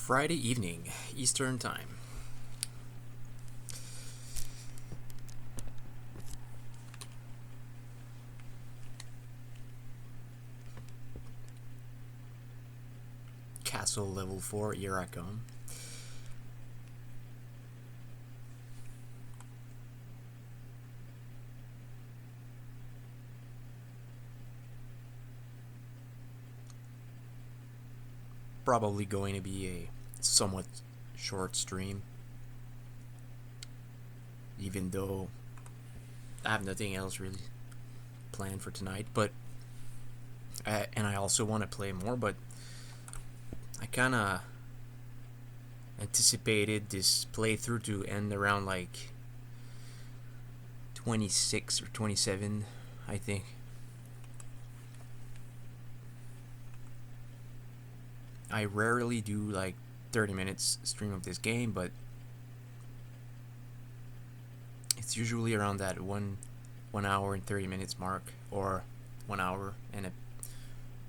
Friday evening, Eastern Time. Castle level 4, here I come. Probably going to be a somewhat short stream, even though I have nothing else really planned for tonight. But and I also want to play more, but I kind of anticipated this playthrough to end around like 26 or 27, I think. I rarely do like 30 minutes stream of this game, but it's usually around that 1 hour and 30 minutes mark, or 1 hour and a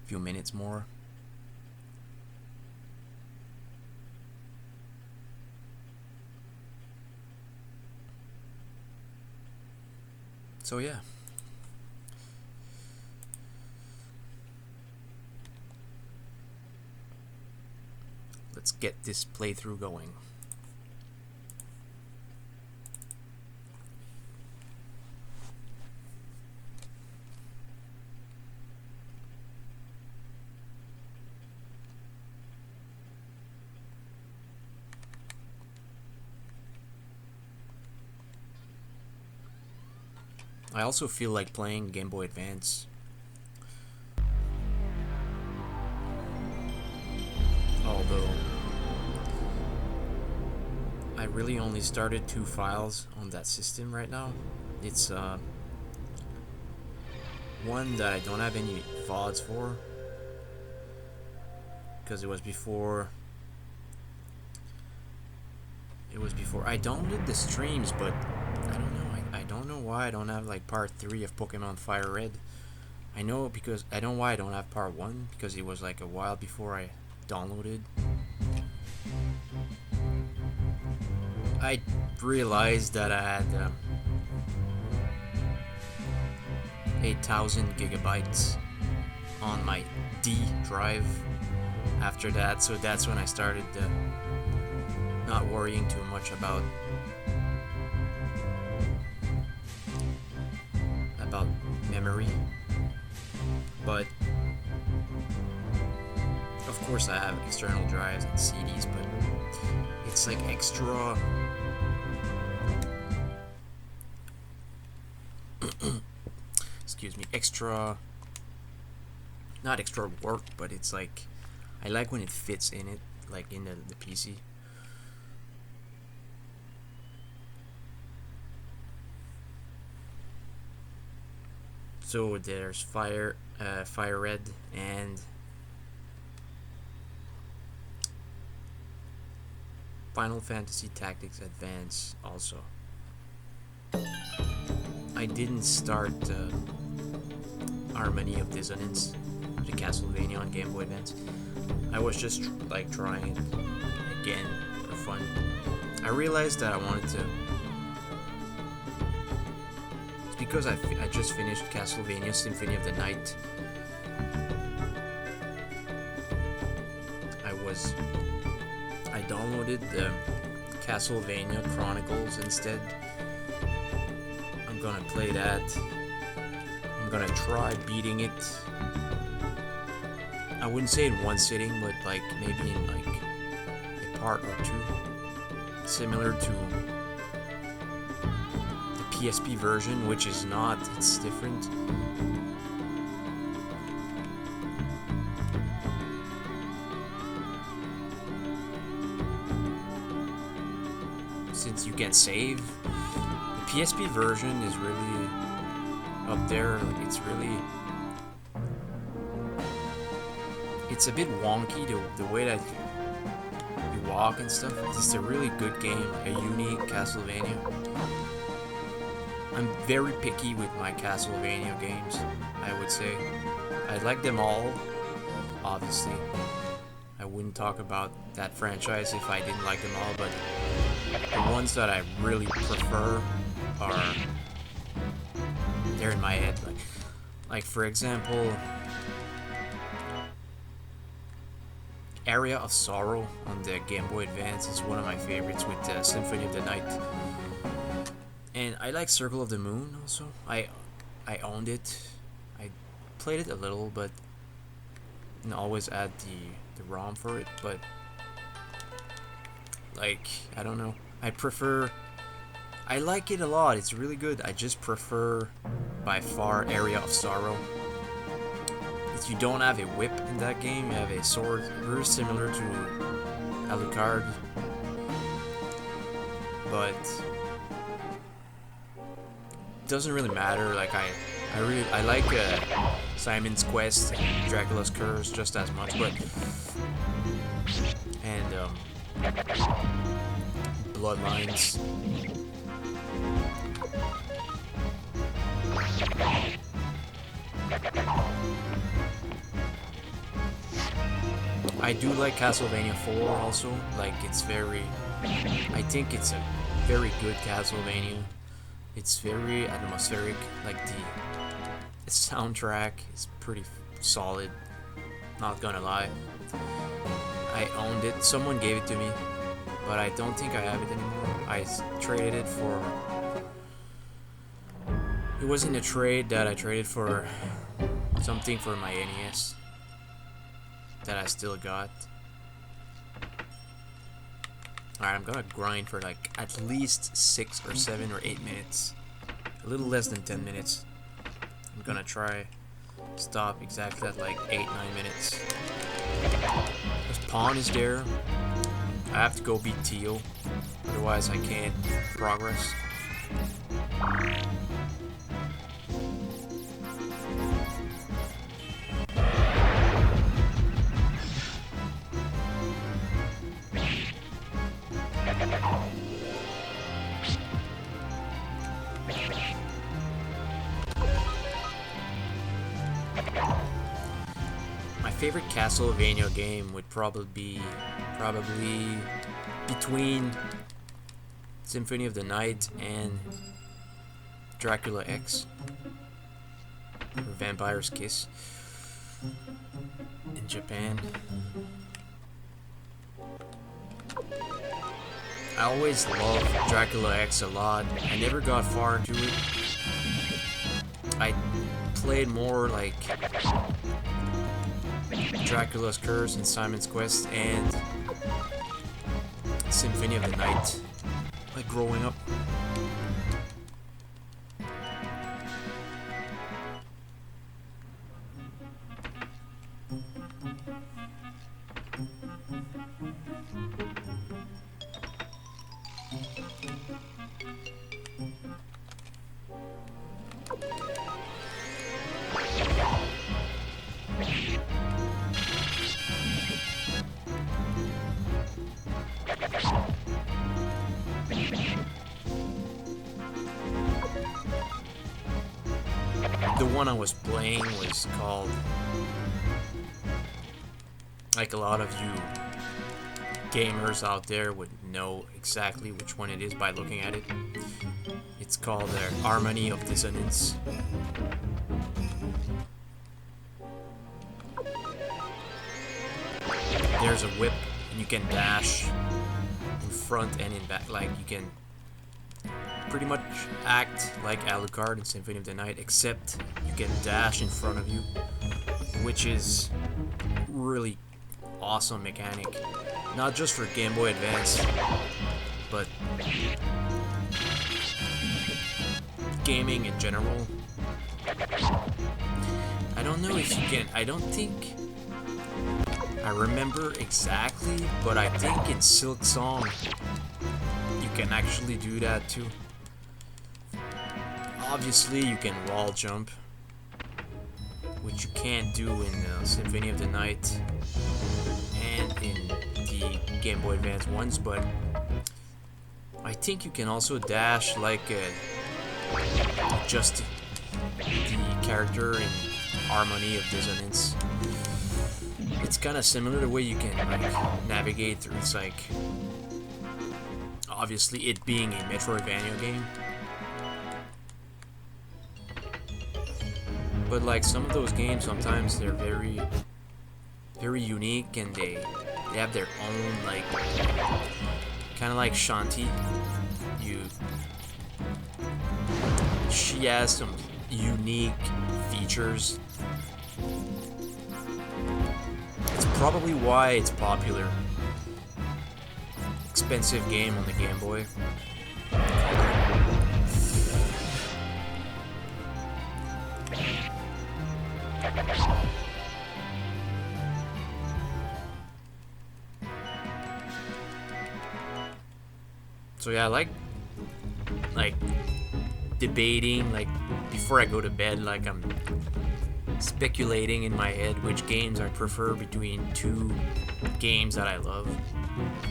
few minutes more. So yeah. Let's get this playthrough going. I also feel like playing Game Boy Advance. Although I really only started 2 files on that system right now. It's one that I don't have any VODs for, because it was before I downloaded the streams, but I don't know. I don't know why I don't have like part 3 of Pokemon Fire Red. I know why I don't have part 1, because it was like a while before I downloaded. I realized that I had 8,000 gigabytes on my D drive after that, so that's when I started not worrying too much about memory. But of course I have external drives and CDs, but it's like extra excuse me, not extra work, but it's like I like when it fits in it, like in the PC. So there's Fire Red and Final Fantasy Tactics Advance also. I didn't start Harmony of Dissonance, the Castlevania on Game Boy Advance. I was just like trying it again for fun. I realized that I wanted to. It's because I just finished Castlevania Symphony of the Night. I downloaded the Castlevania Chronicles instead. I'm gonna play that. I'm gonna try beating it. I wouldn't say in one sitting, but like maybe in like a part or 2. Similar to the PSP version, which is not, it's different. Since you can save, the PSP version is really up there. Like it's a bit wonky the way that you walk and stuff. It's a really good game, a unique Castlevania. I'm very picky with my Castlevania games, I would say. I like them all, obviously. I I wouldn't talk about that franchise if I didn't like them all, but the ones that I really prefer are they're in my head. Like for example, Area of Sorrow on the Game Boy Advance is one of my favorites with Symphony of the Night. And I like Circle of the Moon also. I owned it. I played it a little, but and always add the ROM for it. But like I don't know. I like it a lot. It's really good. I just prefer by far Area of Sorrow. If you don't have a whip in that game, you have a sword, very similar to Alucard, but it doesn't really matter. Like I like Simon's Quest and Dracula's Curse just as much, but and Bloodlines. I do like Castlevania 4 also. Like I think it's a very good Castlevania. It's very atmospheric. Like the soundtrack is pretty solid. Not gonna lie. I owned it. Someone gave it to me, but I don't think I have it anymore. I traded it for. It wasn't a trade that I traded for something for my NES that I still got. Alright, I'm gonna grind for like at least 6 or 7 or 8 minutes. A little less than 10 minutes. I'm gonna try stop exactly at like 8-9 minutes. This pawn is there. I have to go beat Teal, otherwise I can't progress. My favorite Castlevania game would probably be between Symphony of the Night and Dracula X or Vampire's Kiss in Japan. I always loved Dracula X a lot. I never got far into it. I played more like Dracula's Curse and Simon's Quest and Symphony of the Night, like growing up. The one I was playing was called, like a lot of you gamers out there would know exactly which one it is by looking at it. It's called Harmony of Dissonance. There's a whip and you can dash in front and in back, like you can pretty much act like Alucard in Symphony of the Night, except you can dash in front of you, which is really awesome mechanic. Not just for Game Boy Advance, but gaming in general. I don't know if you can, I don't think I remember exactly, but I think in Silk Song you can actually do that too. Obviously you can wall jump, which you can't do in Symphony of the Night and in the Game Boy Advance ones, but I think you can also dash like just the character in Harmony of Dissonance. it's kind of similar the way you can like navigate through. It's like obviously it being a Metroidvania game, but like some of those games sometimes they're very unique, and they have their own like kind of like Shanti. She has some unique features. It's probably why it's popular. Expensive game on the Game Boy. So yeah, I like debating, like before I go to bed, like I'm speculating in my head which games I prefer between two games that I love,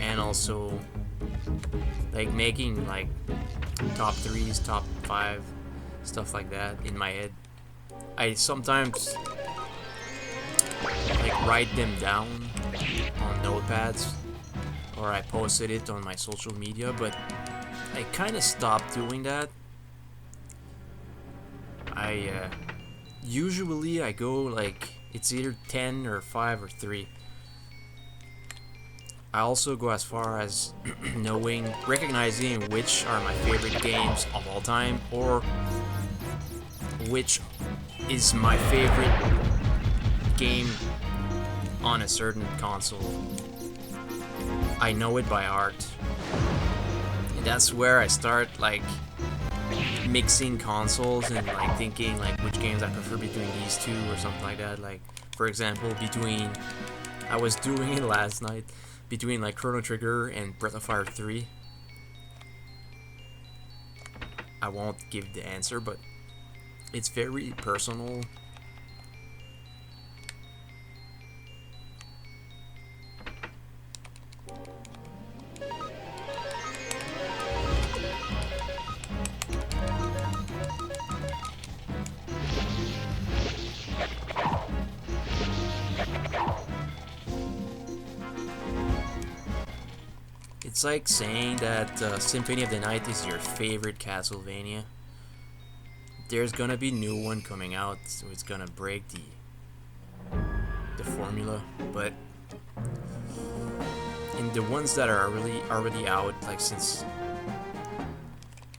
and also like making like top 3s, top 5, stuff like that in my head. I sometimes like write them down on notepads, or I posted it on my social media, but I kind of stopped doing that. Usually I go like it's either 10 or 5 or 3. I also go as far as recognizing which are my favorite games of all time, or which is my favorite game on a certain console. I know it by heart. And that's where I start like mixing consoles and like thinking like which games I prefer between these two or something like that. Like for example, I was doing it last night between like Chrono Trigger and Breath of Fire 3. I won't give the answer, but it's very personal. It's like saying that Symphony of the Night is your favorite Castlevania. There's gonna be new one coming out, so it's gonna break the formula. But in the ones that are already out, like since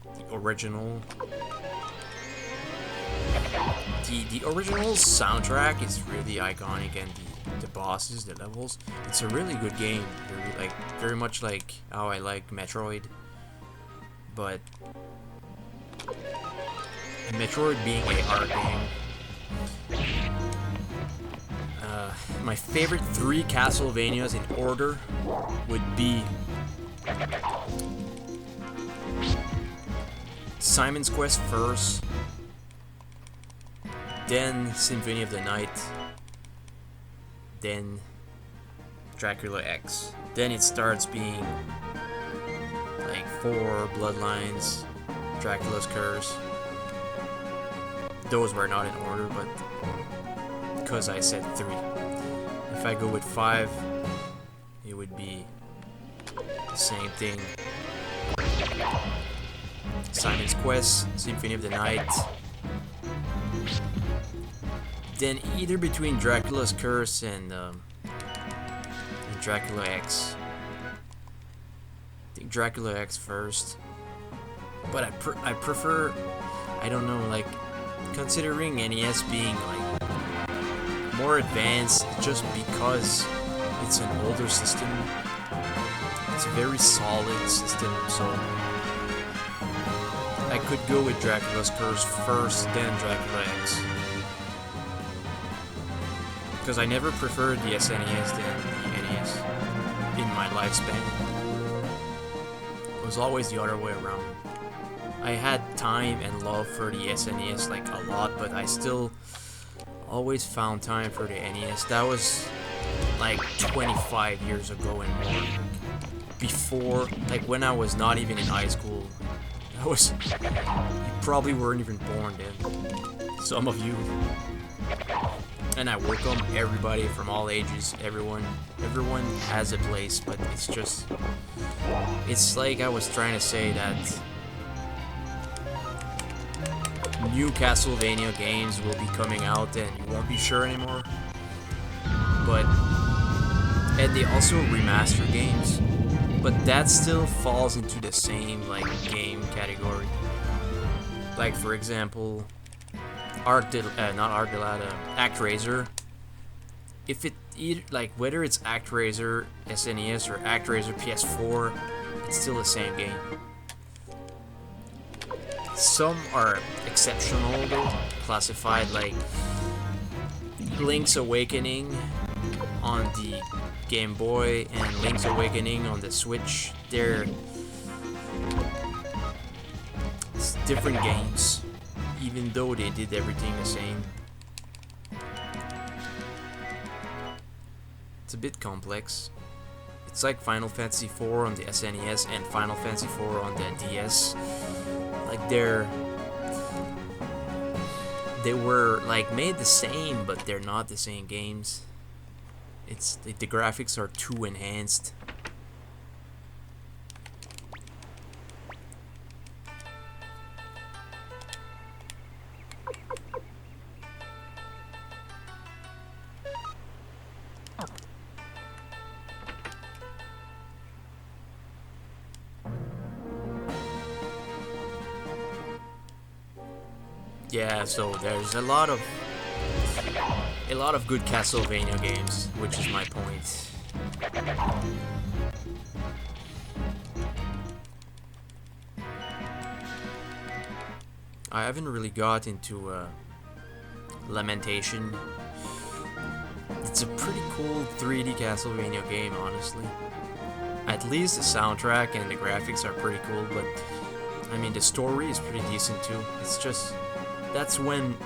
the original, the original soundtrack is really iconic, and the bosses, the levels, it's a really good game. Very much like how I like Metroid, but Metroid being a hard game. My favorite 3 Castlevanias in order would be Simon's Quest first, then Symphony of the Night, then Dracula X. Then it starts being like 4 Bloodlines, Dracula's Curse. Those were not in order, but because I said 3. If I go with 5, it would be the same thing. Simon's Quest, Symphony of the Night. Then either between Dracula's Curse and Dracula X. I think Dracula X first, but I prefer, I don't know, like considering NES being like more advanced just because it's an older system. It's a very solid system, so I could go with Dracula's Curse first, then Dracula X. Because I never preferred the SNES than the NES in my lifespan. It was always the other way around. I had time and love for the SNES like a lot, but I still always found time for the NES. That was like 25 years ago and more. Before, like when I was not even in high school. You probably weren't even born then. Some of you. And and I welcome everybody from all ages. Everyone has a place, but it's like I was trying to say that new Castlevania games will be coming out and you won't be sure anymore. And they also remaster games, but that still falls into the same like game category. Like for example, ActRaiser. If it like whether it's ActRaiser SNES or ActRaiser PS4, it's still the same game. Some are exceptional though, classified like Link's Awakening on the Game Boy and Link's Awakening on the Switch. They're different games, even though they did everything the same. It's a bit complex. It's like Final Fantasy IV on the SNES and Final Fantasy IV on the DS. Like they were like made the same, but they're not the same games. It's the graphics are too enhanced. Yeah, so there's a lot of good Castlevania games, which is my point. I haven't really got into Lamentation. It's a pretty cool 3D Castlevania game, honestly. At least the soundtrack and the graphics are pretty cool, but I mean the story is pretty decent too. It's just that's when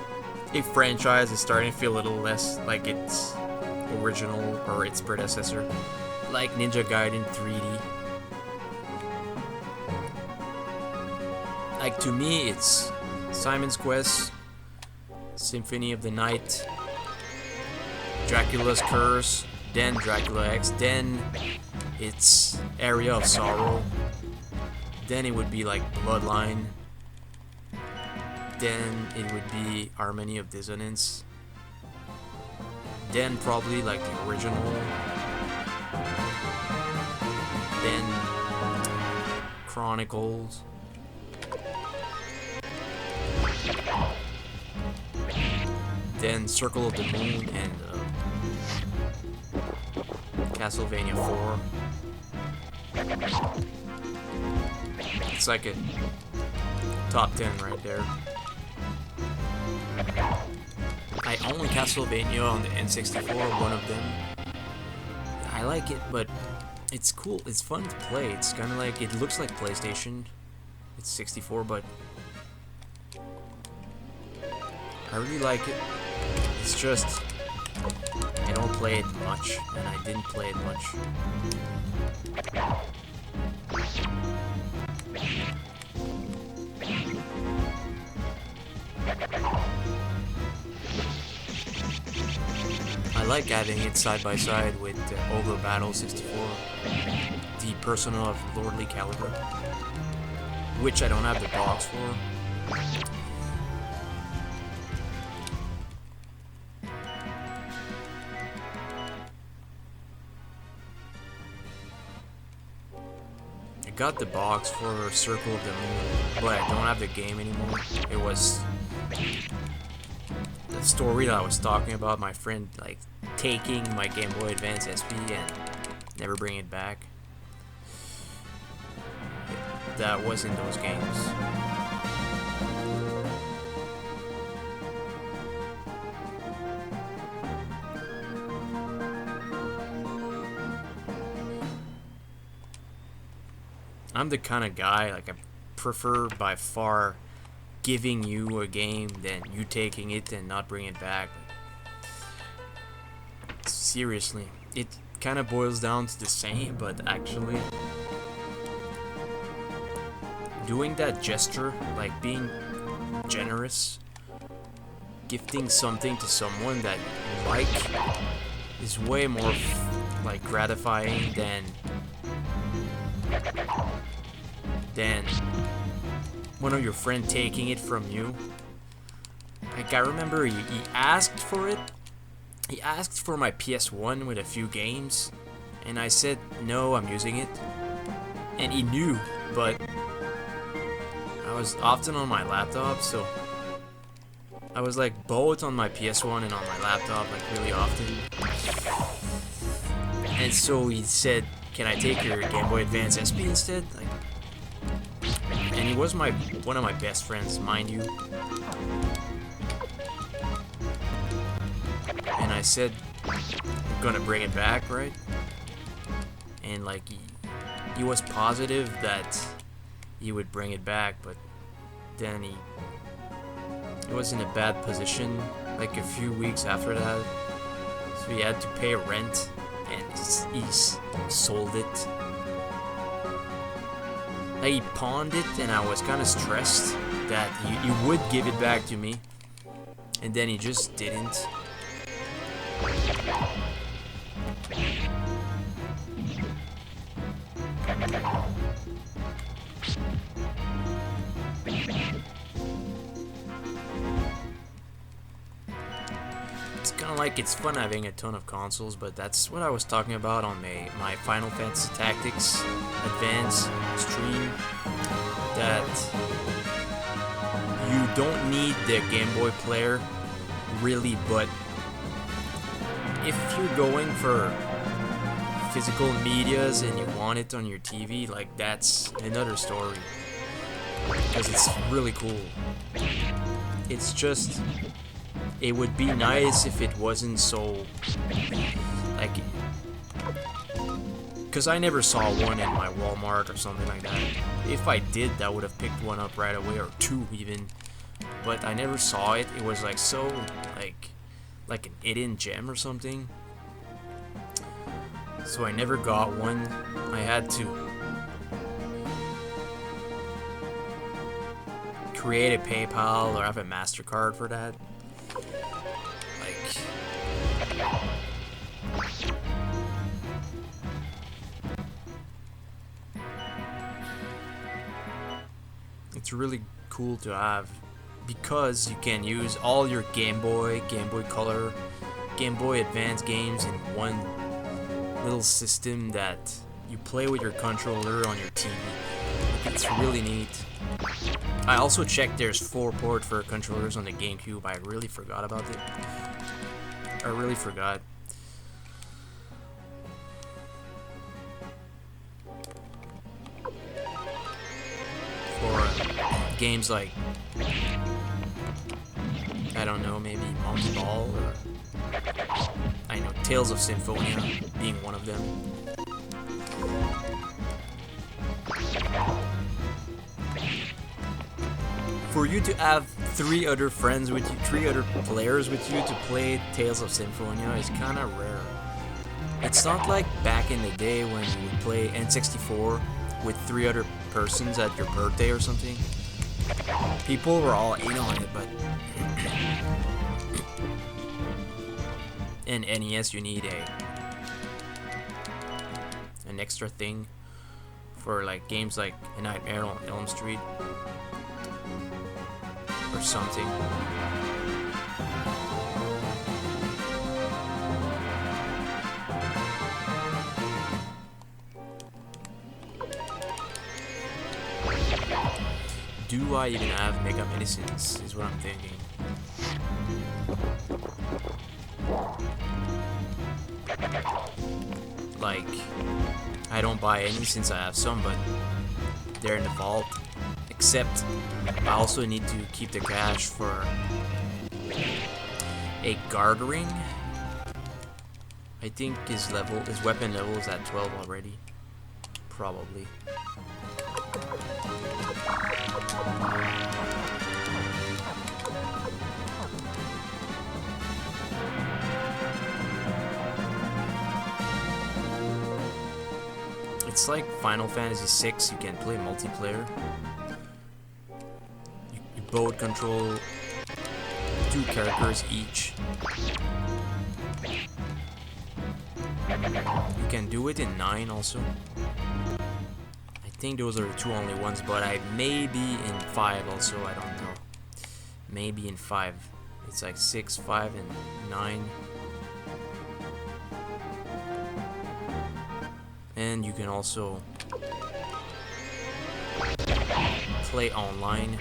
a franchise is starting to feel a little less like its original or its predecessor, like Ninja Gaiden 3D. Like to me, it's Simon's Quest, Symphony of the Night, Dracula's Curse, then Dracula X, then it's Area of Sorrow, then it would be like Bloodline, then it would be Harmony of Dissonance, then probably like the original, then Chronicles, then Circle of the Moon, and Castlevania 4. It's like a top 10 right there. I own Castlevania on the N64, one of them. I like it, but it's cool. It's fun to play. It's kind of like, it looks like PlayStation. It's 64, but I really like it. It's just, I don't play it much, and I didn't play it much. I like having it side by side with Ogre Battle 64, the Persona of Lordly Caliber, which I don't have the box for. I got the box for Circle of the Moon, but I don't have the game anymore. It was the story that I was talking about, my friend like taking my Game Boy Advance SP and never bringing it back. That was in those games. I'm the kind of guy, like I prefer by far giving you a game than you taking it and not bringing it back. Seriously, it kind of boils down to the same, but actually doing that gesture, like being generous, gifting something to someone that you like is way more like gratifying than one of your friend taking it from you. Like, I remember he asked for it. He asked for my PS1 with a few games, and I said no, I'm using it. And he knew, but I was often on my laptop, so I was like both on my PS1 and on my laptop, like really often. And so he said, "Can I take your Game Boy Advance SP instead?" Like, and he was one of my best friends, mind you. And I said, "I'm gonna bring it back, right?" And like he was positive that he would bring it back, but then he was in a bad position like a few weeks after that, so he had to pay rent, and he sold it. Like, he pawned it, and I was kind of stressed that he would give it back to me, and then he just didn't. It's kind of like, it's fun having a ton of consoles, but that's what I was talking about on my Final Fantasy Tactics Advance stream, that you don't need the Game Boy player really, but if you're going for physical medias and you want it on your TV, like, that's another story, because it's really cool. It's just, it would be nice if it wasn't so, like, because I never saw one in my Walmart or something like that. If I did, I would have picked one up right away, or two even, but I never saw it. It was like so, like an hidden gem or something, so I never got one. I had to create a PayPal or have a MasterCard for that. It's really cool to have, because you can use all your Game Boy, Game Boy Color, Game Boy Advance games in one little system that you play with your controller on your TV. It's really neat. I also checked there's 4 port for controllers on the GameCube. I really forgot about it. I really forgot. For games like, I don't know, maybe Monkey Ball, or I know Tales of Symphonia being one of them. For you to have 3 other friends with you, 3 other players with you to play Tales of Symphonia is kind of rare. It's not like back in the day when you would play N64 with 3 other persons at your birthday or something. People were all in on it, but in NES you need an extra thing for like games like A Nightmare on Elm Street or something. Do I even have Mega Medicines, is what I'm thinking. Like, I don't buy any since I have some, but they're in the vault. Except, I also need to keep the cash for a guard ring. I think his weapon level is at 12 already. Probably. It's like Final Fantasy VI, you can play multiplayer. You both control 2 characters each. You can do it in 9 also. I think those are the 2 only ones, but I may be in 5 also, I don't know. Maybe in 5. It's like 6, 5, and 9. And you can also play online.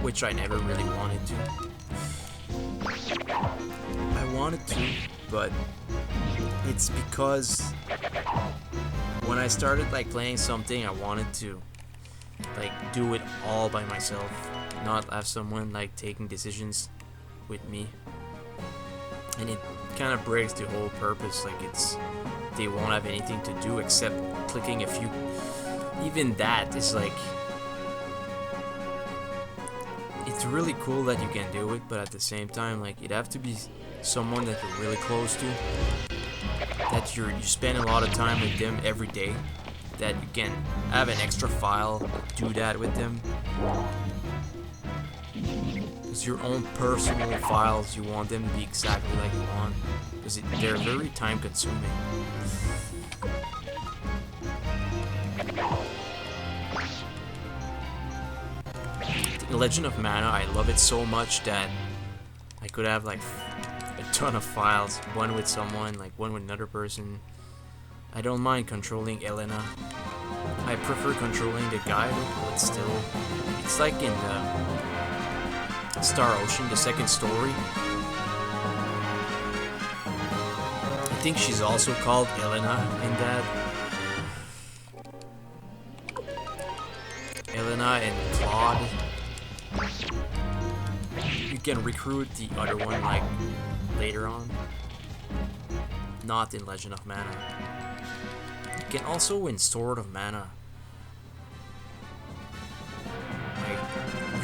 Which I never really wanted to. I wanted to, but it's because when I started like playing something, I wanted to like do it all by myself, not have someone like taking decisions with me. And it kind of breaks the whole purpose. Like they won't have anything to do except clicking a few. Even that is like, it's really cool that you can do it, but at the same time, like, you'd have to be someone that you're really close to, that you spend a lot of time with them every day, that you can have an extra file, do that with them. It's your own personal files, you want them to be exactly like you want, because they're very time consuming. Legend of Mana, I love it so much that I could have like a ton of files, one with someone, like one with another person. I don't mind controlling Elena. I prefer controlling the guy, but still, it's like in Star Ocean, the second story. I think she's also called Elena in that. Elena and Claude. You can recruit the other one like later on. Not in Legend of Mana. You can also in Sword of Mana. Like,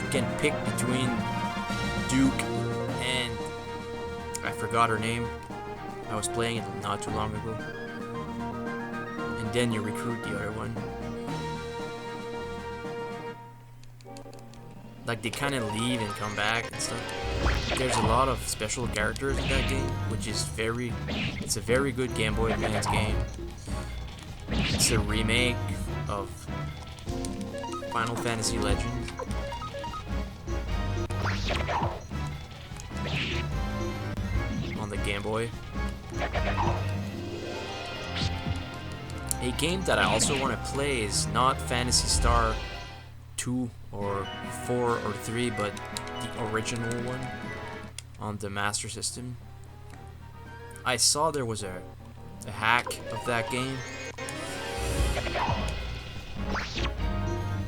you can pick between Duke and I forgot her name. I was playing it not too long ago. And then you recruit the other one. Like, they kind of leave and come back and stuff. There's a lot of special characters in that game, which is it's a very good Game Boy Advance game. It's a remake of Final Fantasy Legends. On the Game Boy. A game that I also want to play is not Phantasy Star 2 or 4 or 3, but the original one on the Master System. I saw there was a hack of that game.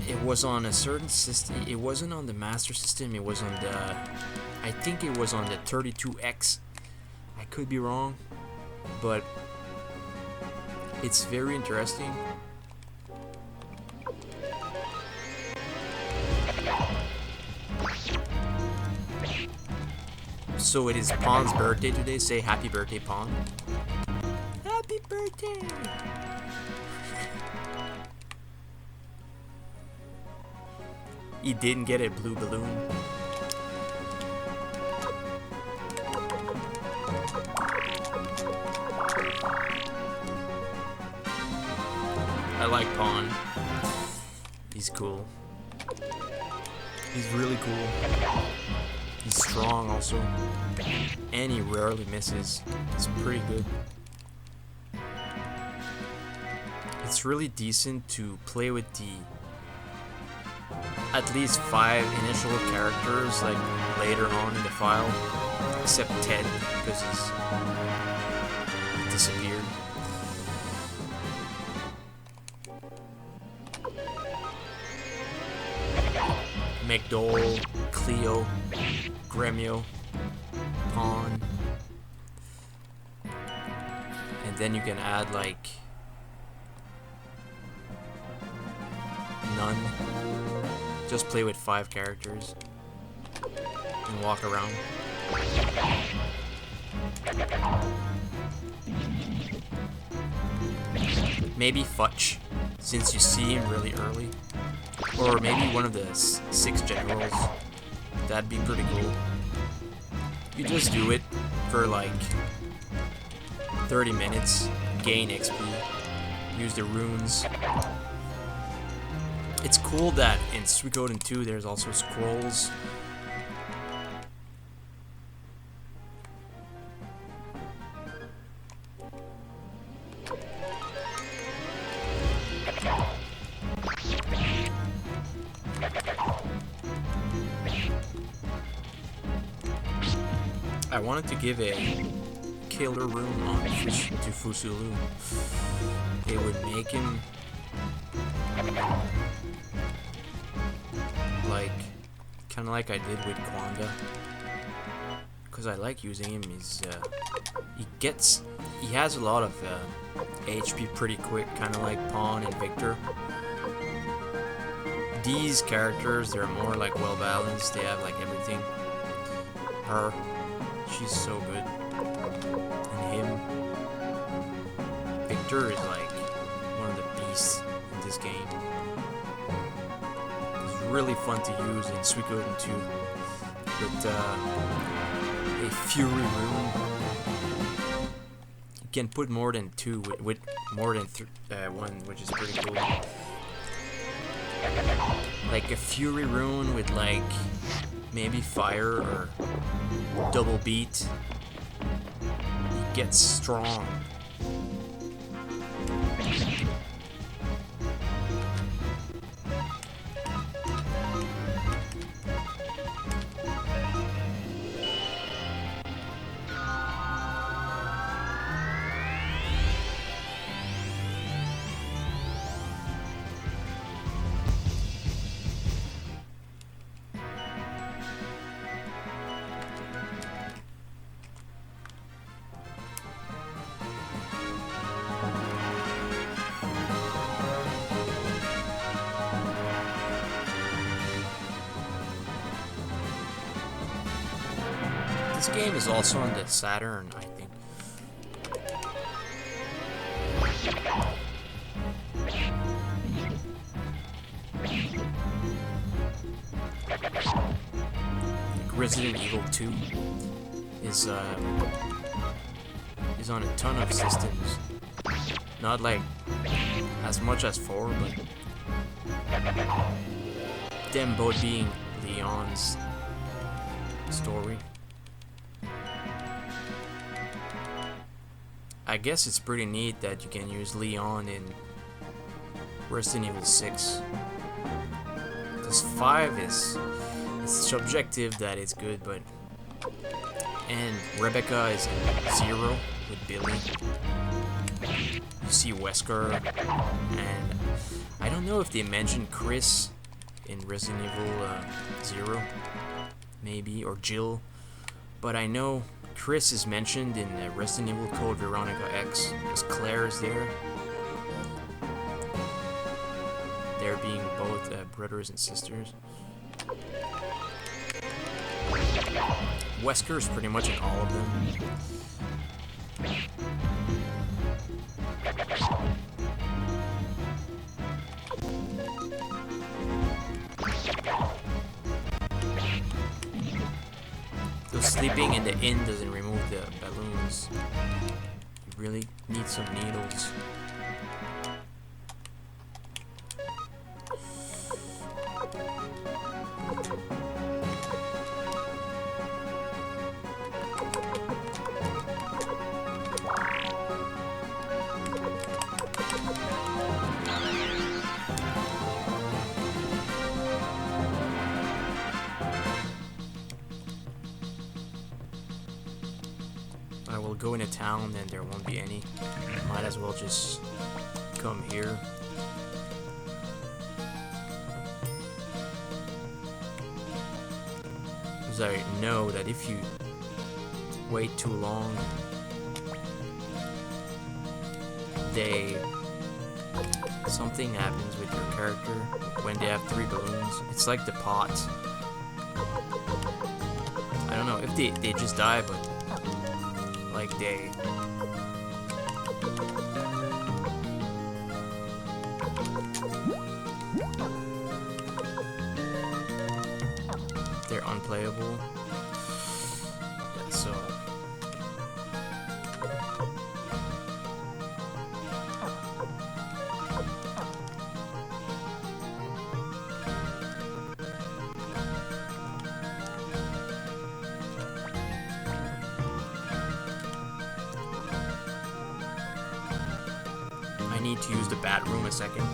It was on a certain system. It wasn't on the Master System. It was on the, I think it was on the 32X. I could be wrong, but it's very interesting. So it is Pawn's birthday today. Say happy birthday, Pawn. Happy birthday! He didn't get a blue balloon. I like Pawn. He's cool. He's really cool. He's strong also. And he rarely misses. He's pretty good. It's really decent to play with the at least 5 initial characters like later on in the file. Except Ted, because he's disappeared. McDowell, Cleo, Gremio, Pawn, and then you can add like none. Just play with 5 characters and walk around. Maybe Futch, since you see him really early. or maybe one of the 6 generals. That'd be pretty cool. You just do it for like 30 minutes, gain XP, use the runes. It's cool that in Suikoden 2 there's also scrolls. I wanted to give a killer rune on to Fusulu. It would make him like kind of like I did with Kwanda, because I like using him. He has a lot of HP pretty quick, kind of like Pawn and Victor. These characters, they're more like well balanced. They have like everything. Her, she's so good. And him, Victor is like one of the beasts in this game. It's really fun to use in Suikoden 2 with a Fury rune. You can put more than 2 with more than 1, which is pretty cool. Like a Fury rune with like maybe fire or double beat. He gets strong. This game is also on the Saturn, I think. Like Resident Evil 2 is on a ton of systems. Not like as much as 4, but them both being Leon's story. I guess it's pretty neat that you can use Leon in Resident Evil 6. Because 5 is subjective that it's good, but... And Rebecca is in 0 with Billy. You see Wesker, and I don't know if they mentioned Chris in Resident Evil 0, maybe, or Jill, but I know Chris is mentioned in Resident Evil Code Veronica X, because Claire is there. They're being both brothers and sisters. Wesker is pretty much in all of them. So sleeping in the inn doesn't remove the balloons. You really need some needles. I will go into town and there won't be any. Might as well just come here. Because I know that if you wait too long, something happens with your character when they have 3 balloons. It's like the pot. I don't know if they just die, but like they playable. Yeah, so I need to use the bathroom a second.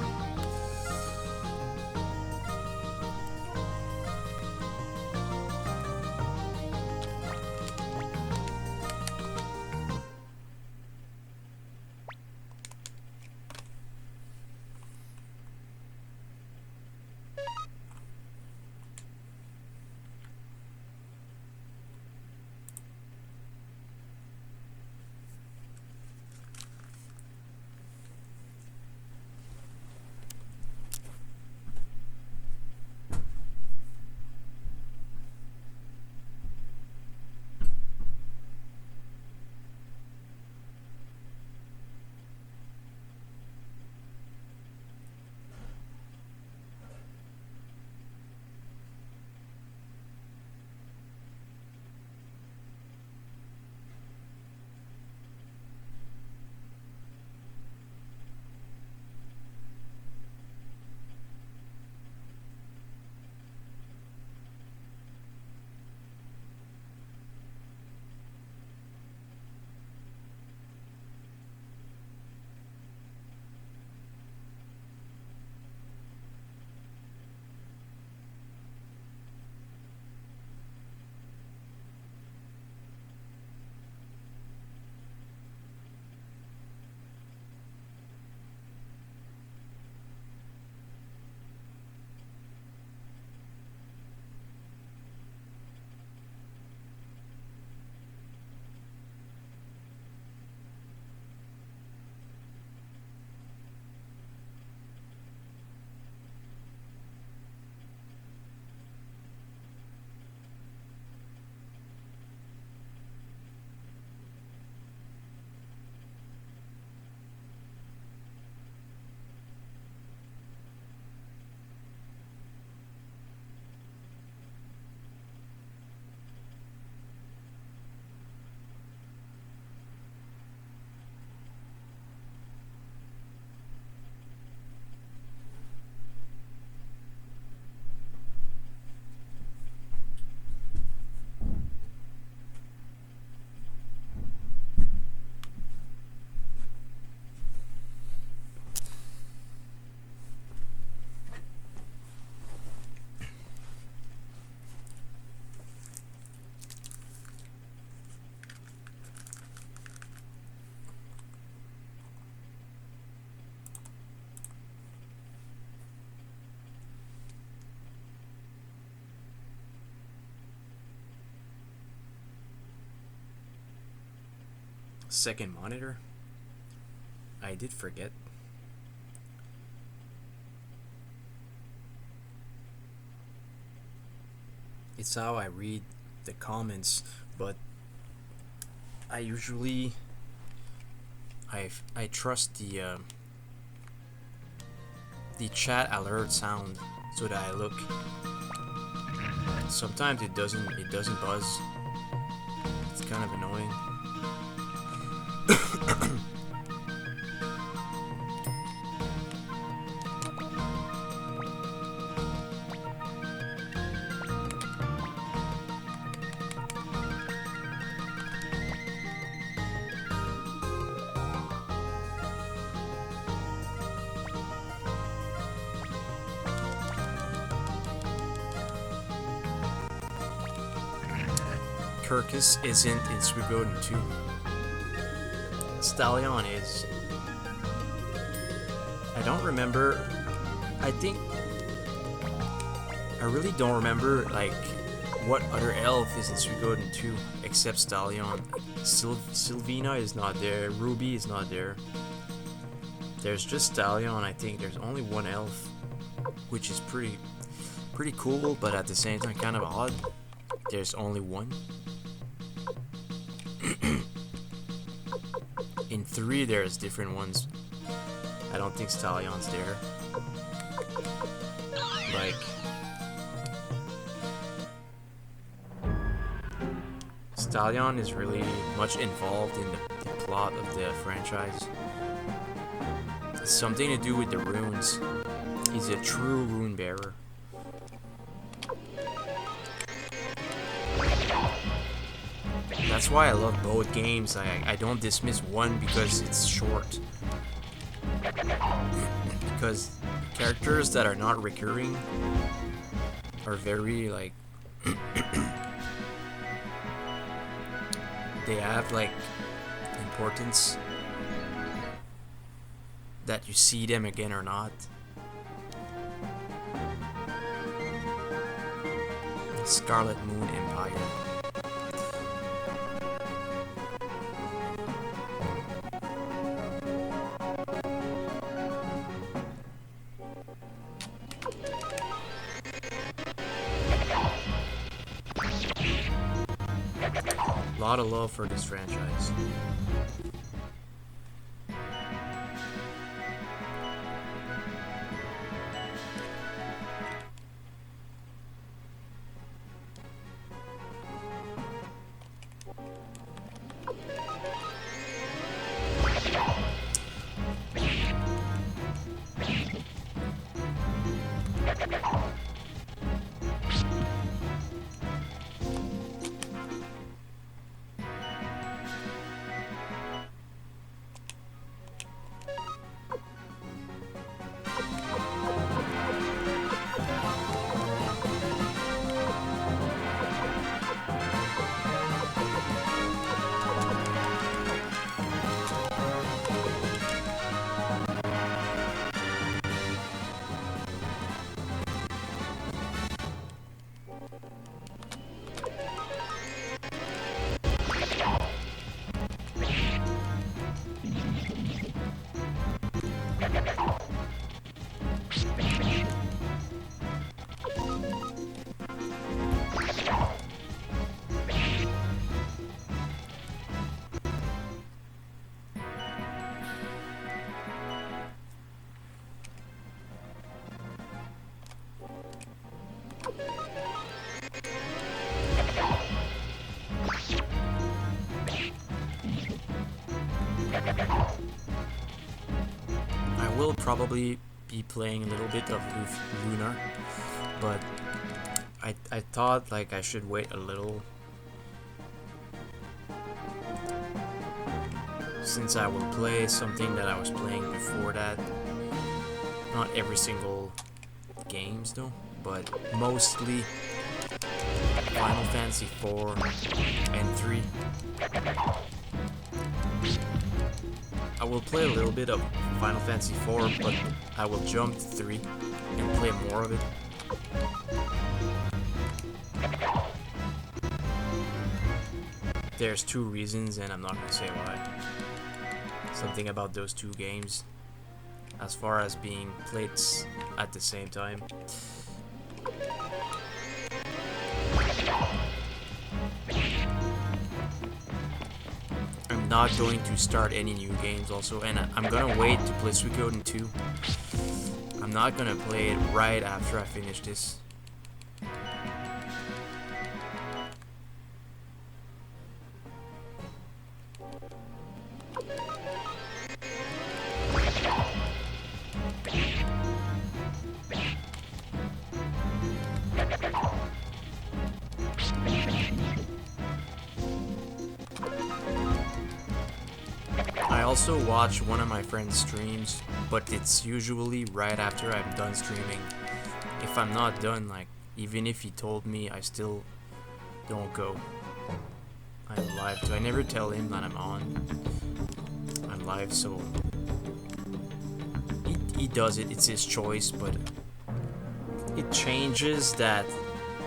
Second monitor. I did forget. It's how I read the comments, but I usually I trust the chat alert sound so that I look. Sometimes it doesn't buzz. It's kind of annoying. Kirkus isn't in Suikoden 2. Stallion is. I don't remember. I think I really don't remember like what other elf is in Suikoden 2 except Stallion. Sylvina is not there. Ruby is not there. There's just Stallion. I think there's only one elf, which is pretty cool, but at the same time kind of odd. There's only one. In 3 there's different ones. I don't think Stallion's there. Like Stallion is really much involved in the plot of the franchise. It's something to do with the runes. He's a true rune bearer. That's why I love both games. I don't dismiss one because it's short. Because characters that are not recurring are very like they have like importance that you see them again or not. Scarlet Moon Empire. A lot of love for this franchise. I will probably be playing a little bit of Lunar, but I thought like I should wait a little since I will play something that I was playing before that. Not every single games though, but mostly Final Fantasy 4 and 3. I will play a little bit of Final Fantasy 4, but I will jump to 3 and play more of it. There's two reasons, and I'm not going to say why. Something about those two games, as far as being played at the same time. I'm not going to start any new games also, and I'm gonna wait to play Suikoden 2. I'm not gonna play it right after I finish this. I also watch one of my friends' streams, but it's usually right after I'm done streaming. If I'm not done, like, even if he told me, I still don't go. I'm live, so I never tell him that I'm on. I'm live, so he does it, it's his choice, but it changes that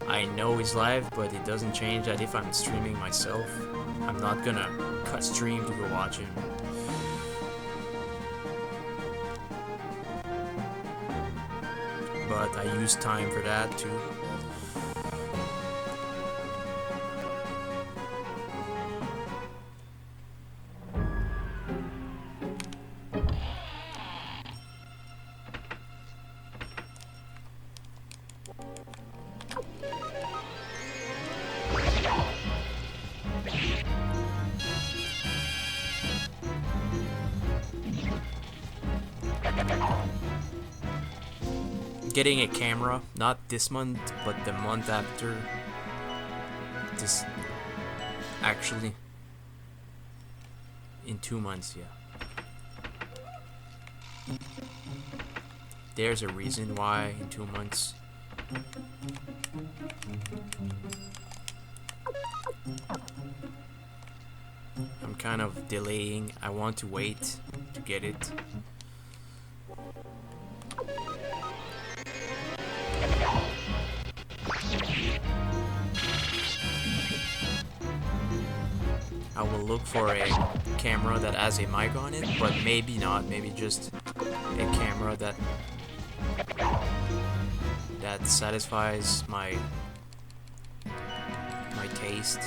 I know he's live, but it doesn't change that if I'm streaming myself, I'm not gonna cut stream to go watch him. But I use time for that too. getting a camera, not this month, but the month after. This actually in 2 months, yeah. There's a reason why in 2 months. I'm kind of delaying. I want to wait to get it. I will look for a camera that has a mic on it, but maybe not. Maybe just a camera that satisfies my taste.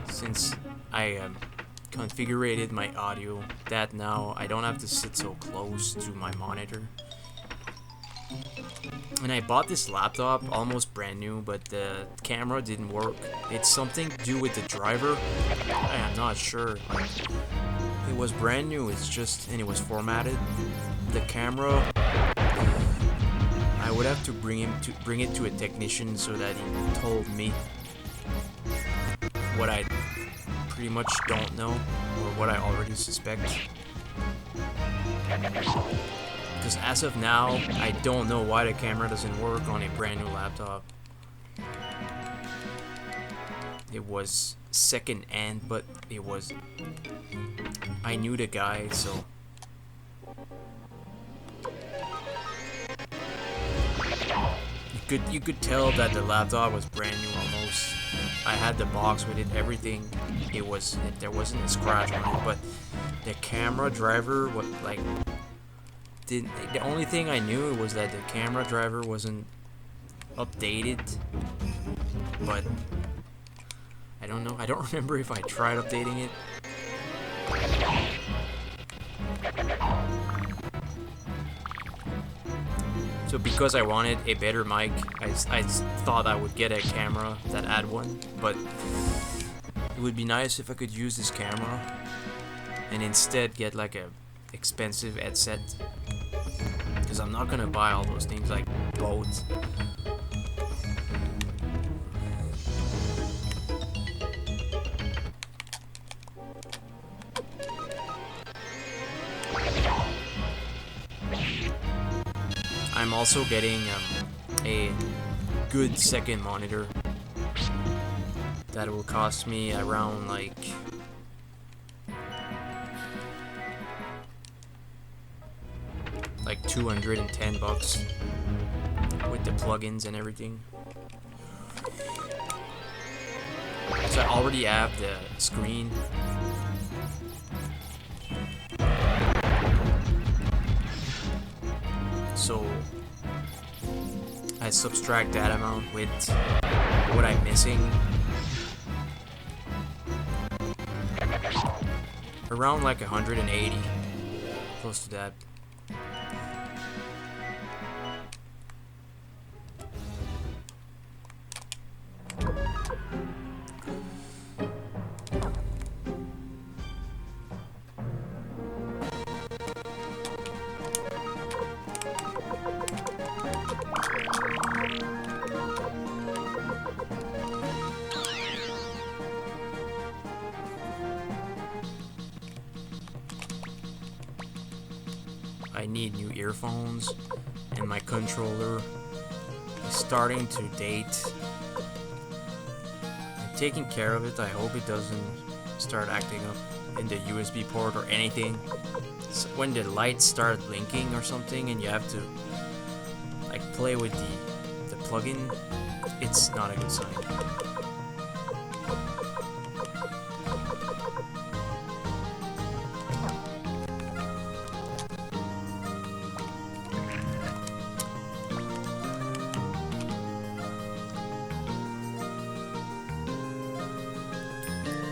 Since I configured my audio, that now I don't have to sit so close to my monitor. And I bought this laptop almost brand new, but the camera didn't work. It's something to do with the driver. I'm not sure. Like, it was brand new. It's just, and it was formatted. The camera, I would have to bring it to a technician so that he told me what I pretty much don't know or what I already suspect. Because as of now, I don't know why the camera doesn't work on a brand new laptop. It was second hand, but it was... I knew the guy, so... You could tell that the laptop was brand new almost. I had the box with it, everything. There wasn't a scratch on it, but the camera driver, the only thing I knew was that the camera driver wasn't updated, but I don't know. I don't remember if I tried updating it. So because I wanted a better mic, I thought I would get a camera that had one, but it would be nice if I could use this camera and instead get like a expensive headset, because I'm not gonna buy all those things like boats. I'm also getting a good second monitor that will cost me around like $210 with the plugins and everything. So I already have the screen. So I subtract that amount with what I'm missing. Around like 180, close to that. I need new earphones, and my controller is starting to date. I'm taking care of it. I hope it doesn't start acting up in the USB port or anything. So when the lights start blinking or something and you have to like play with the plugin, it's not a good sign.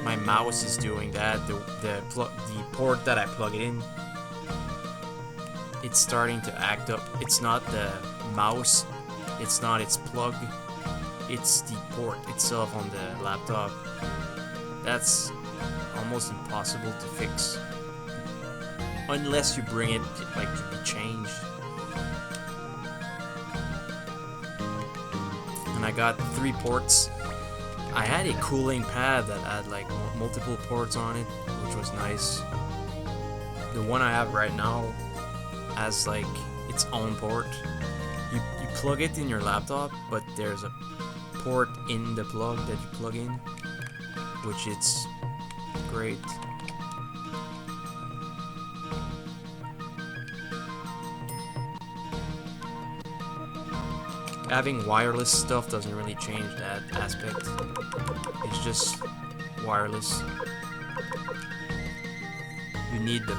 My mouse is doing that. The port that I plug it in, it's starting to act up. It's not the mouse, it's not its plug, it's the port itself on the laptop. That's almost impossible to fix. unless you bring it like to be changed. And I got 3 ports. I had a cooling pad that had like multiple ports on it, which was nice. The one I have right now has like its own port. You plug it in your laptop, but there's a port in the plug that you plug in, which it's great. Having wireless stuff doesn't really change that aspect. It's just wireless. You need the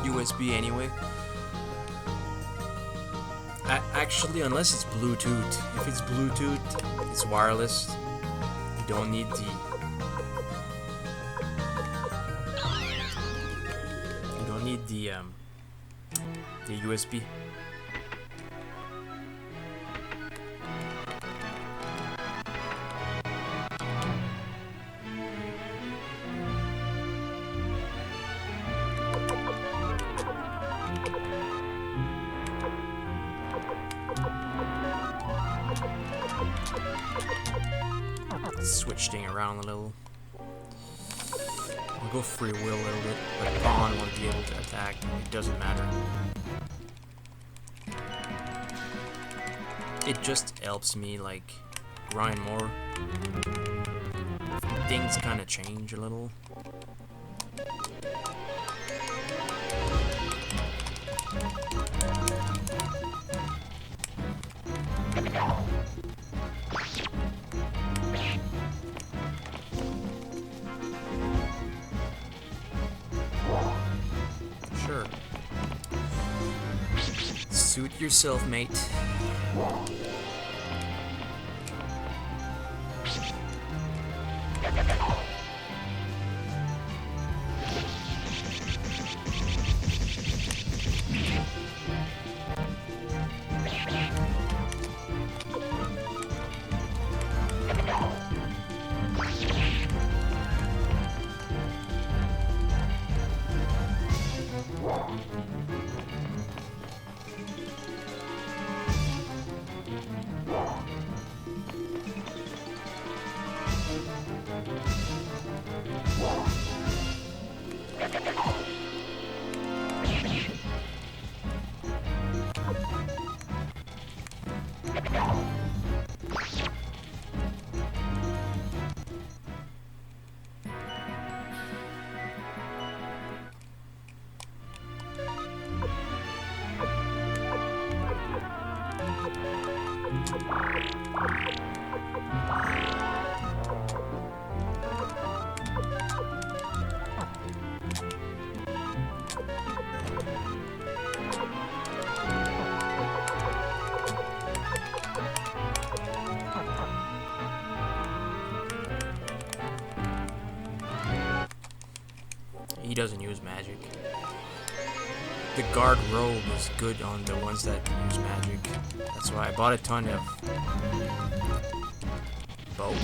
USB anyway. Actually, unless it's Bluetooth. If it's Bluetooth, it's wireless. You don't need the USB. Switch thing around a little. I'll go free will a little bit, but Pawn won't be able to attack. It doesn't matter. It just helps me like grind more. Things kind of change a little. Sure. Suit yourself, mate. He doesn't use magic. The guard robe is good on the ones that use magic. That's why I bought a ton of both.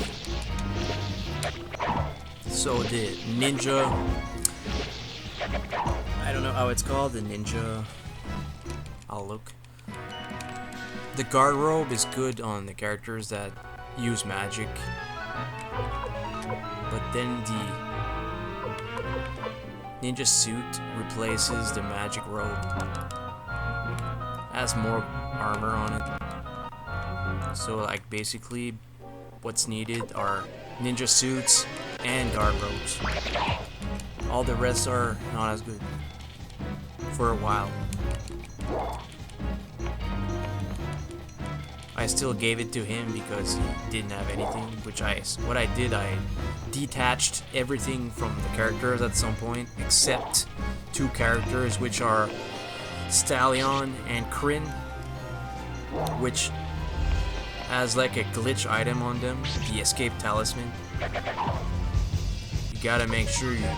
So the ninja, I don't know how it's called, the ninja, I'll look. The guard robe is good on the characters that use magic, but then the ninja suit replaces the magic robe. Has more armor on it. So like basically what's needed are ninja suits and guard robes. All the rest are not as good for a while. I still gave it to him because he didn't have anything, what I did, I detached everything from the characters at some point, except 2 characters, which are Stallion and Kryn, which has like a glitch item on them, the escape talisman. You gotta make sure you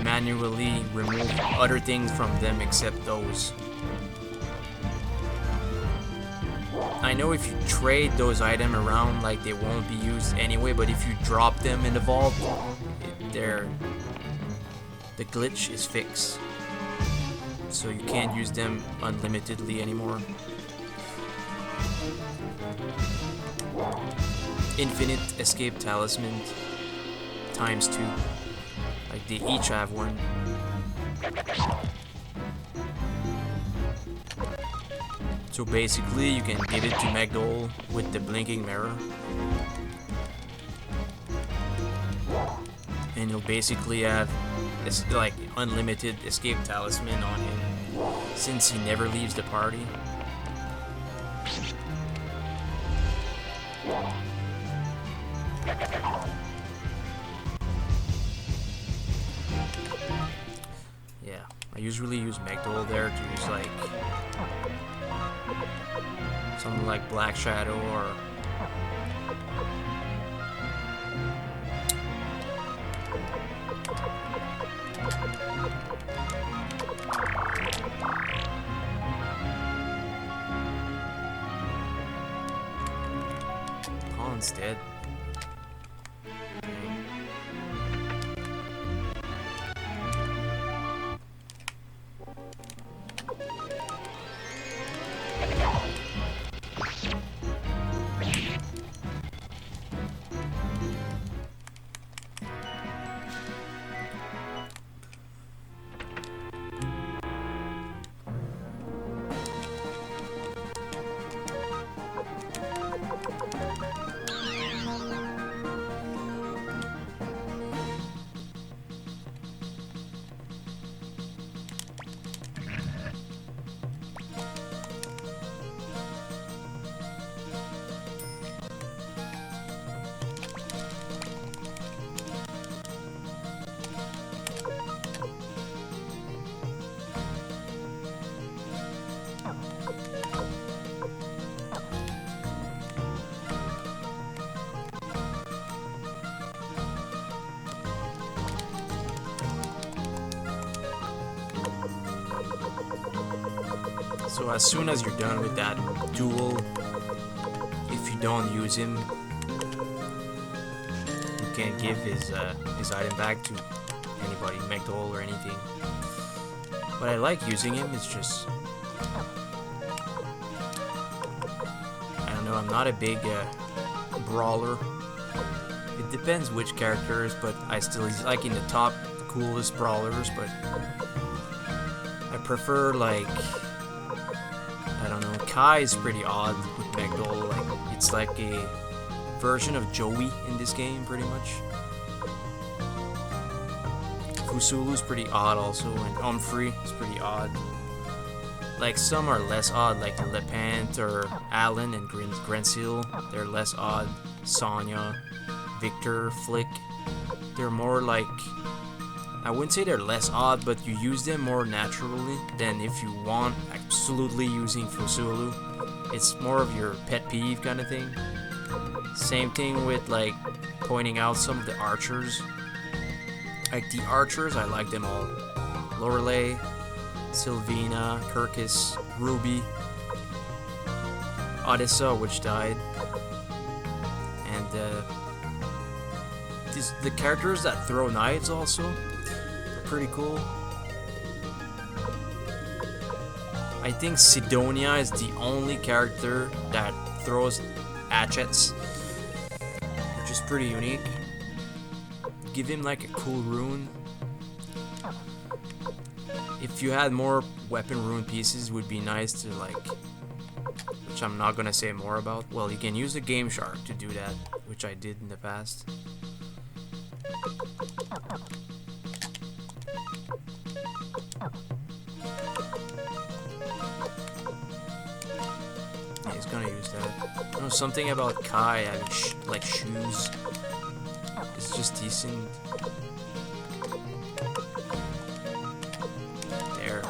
manually remove other things from them except those. I know if you trade those items around, like they won't be used anyway, but if you drop them in the vault, the glitch is fixed. so you can't use them unlimitedly anymore. Infinite escape talisman times 2. Like they each have one. So basically you can give it to Magdol with the blinking mirror. And you'll basically have like unlimited escape talisman on him since he never leaves the party. Yeah, I usually use Magdol there to use like something like Black Shadow or Pawn's dead. So as soon as you're done with that duel, if you don't use him, you can't give his item back to anybody, Magdol or anything. But I like using him, it's just, I don't know, I'm not a big brawler. It depends which characters, but he's like in the top coolest brawlers, but I prefer like, I don't know, Kai is pretty odd with Magdol. Like, it's like a version of Joey in this game, pretty much. Fusulu's pretty odd also, and Humphrey is pretty odd. Like, some are less odd, like Lepant or Alan and Grensil. They're less odd. Sonya, Victor, Flick. They're more like, I wouldn't say they're less odd, but you use them more naturally than if you want absolutely using Fusulu. It's more of your pet peeve kind of thing. Same thing with like pointing out some of the archers. Like the archers, I like them all. Lorelei, Sylvina, Kirkus, Ruby, Odessa, which died, and the characters that throw knives also are pretty cool. I think Sidonia is the only character that throws hatchets, which is pretty unique. Give him like a cool rune. If you had more weapon rune pieces, would be nice to like, which I'm not gonna say more about. Well, you can use the Game Shark to do that, which I did in the past. Yeah, he's gonna use that. You know, something about Kai having like shoes. It's just decent. There.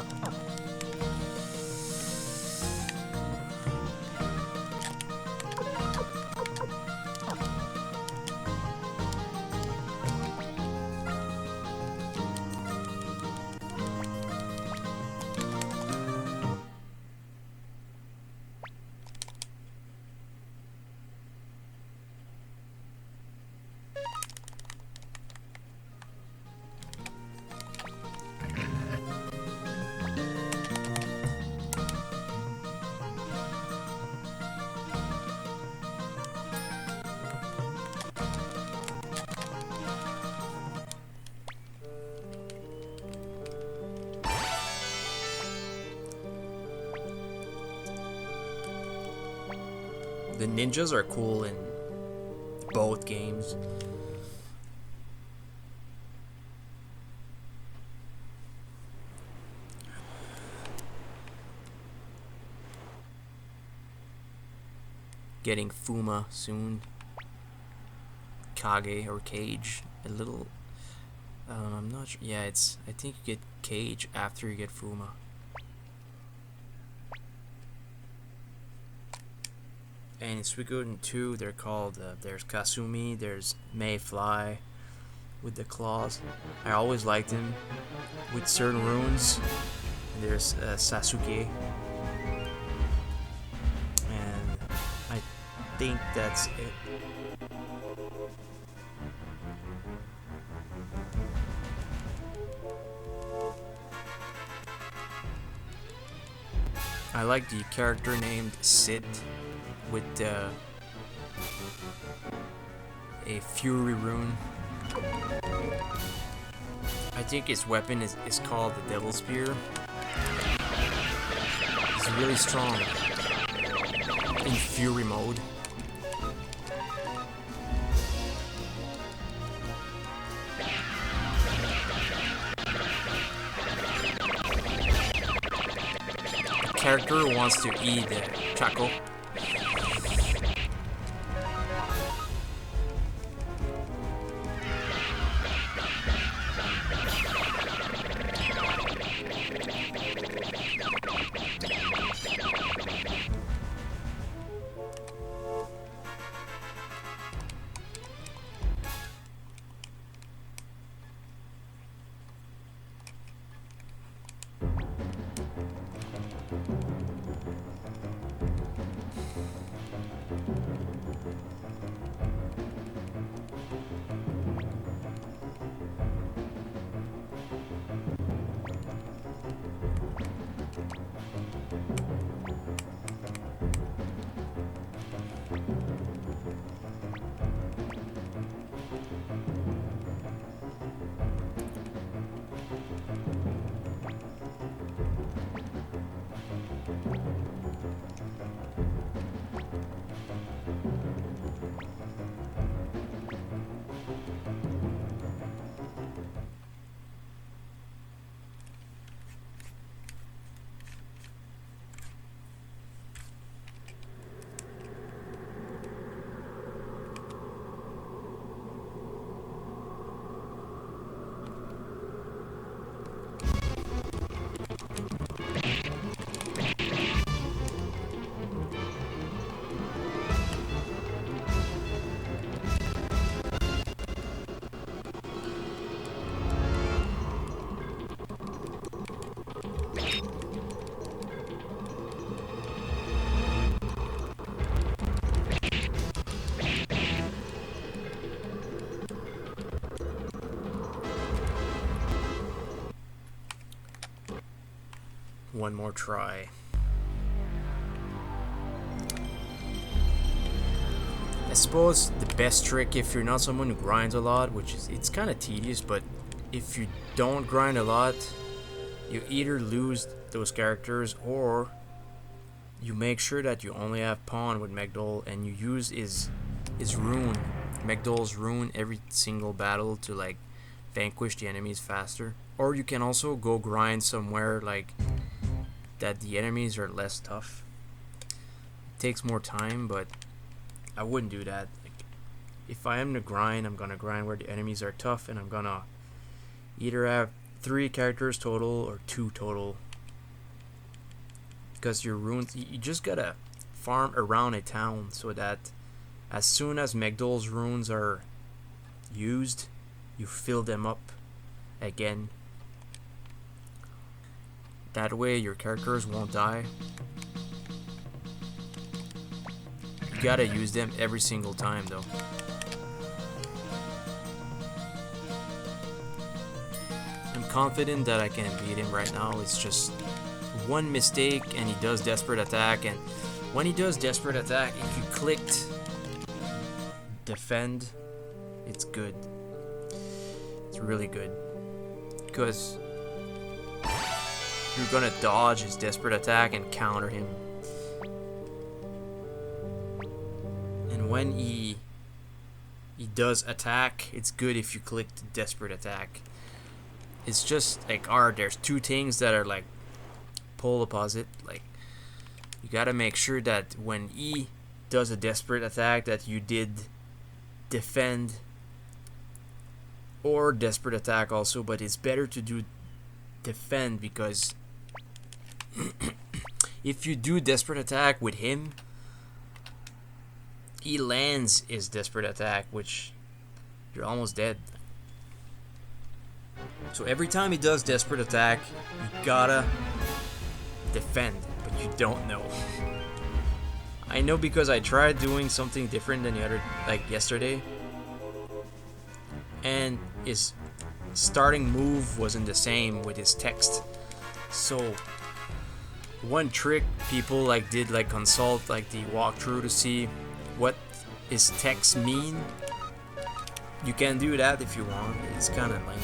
The ninjas are cool in both games. Getting Fuma soon. Kage or Cage. A little. I'm not sure. Yeah, it's. I think you get Cage after you get Fuma. And in Suikoden 2, they're called. There's Kasumi. There's Mayfly with the claws. I always liked him with certain runes. And there's Sasuke. And I think that's it. I like the character named Sid with a Fury rune. I think his weapon is called the Devil Spear. He's really strong in Fury mode. Character who wants to eat Chaco. One more try. I suppose the best trick if you're not someone who grinds a lot, which is it's kind of tedious, but if you don't grind a lot, you either lose those characters or you make sure that you only have Pawn with Megdol and you use his rune, Megdol's rune, every single battle to like vanquish the enemies faster. Or you can also go grind somewhere like that the enemies are less tough. It takes more time, but I wouldn't do that. Like, if I am to grind, I'm gonna grind where the enemies are tough, and I'm gonna either have 3 characters total or 2 total. Because your runes, you just gotta farm around a town so that as soon as Megdol's runes are used, you fill them up again. That way your characters won't die. You gotta use them every single time though. I'm confident that I can beat him right now. It's just one mistake and he does Desperate Attack, and when he does Desperate Attack, if you clicked defend, it's good. It's really good. Because you're gonna dodge his Desperate Attack and counter him. when he does attack, it's good if you click the desperate attack. It's just like, there's two things that are like pole opposite. Like, you gotta make sure that when he does a desperate attack that you did defend or desperate attack also, but it's better to do defend, because if you do desperate attack with him, he lands his desperate attack, which you're almost dead. So every time he does desperate attack, you gotta defend, but you don't know. I know because I tried doing something different than the other, like yesterday, and his starting move wasn't the same with his text. So one trick people like did like consult like the walkthrough to see what his text mean. You can do that if you want. It's kind of lame.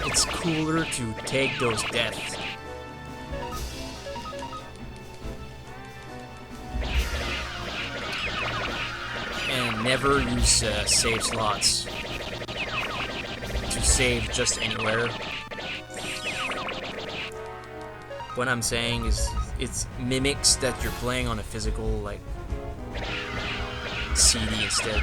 It's cooler to take those deaths. And never use save slots to save just anywhere. What I'm saying is, it mimics that you're playing on a physical like CD instead.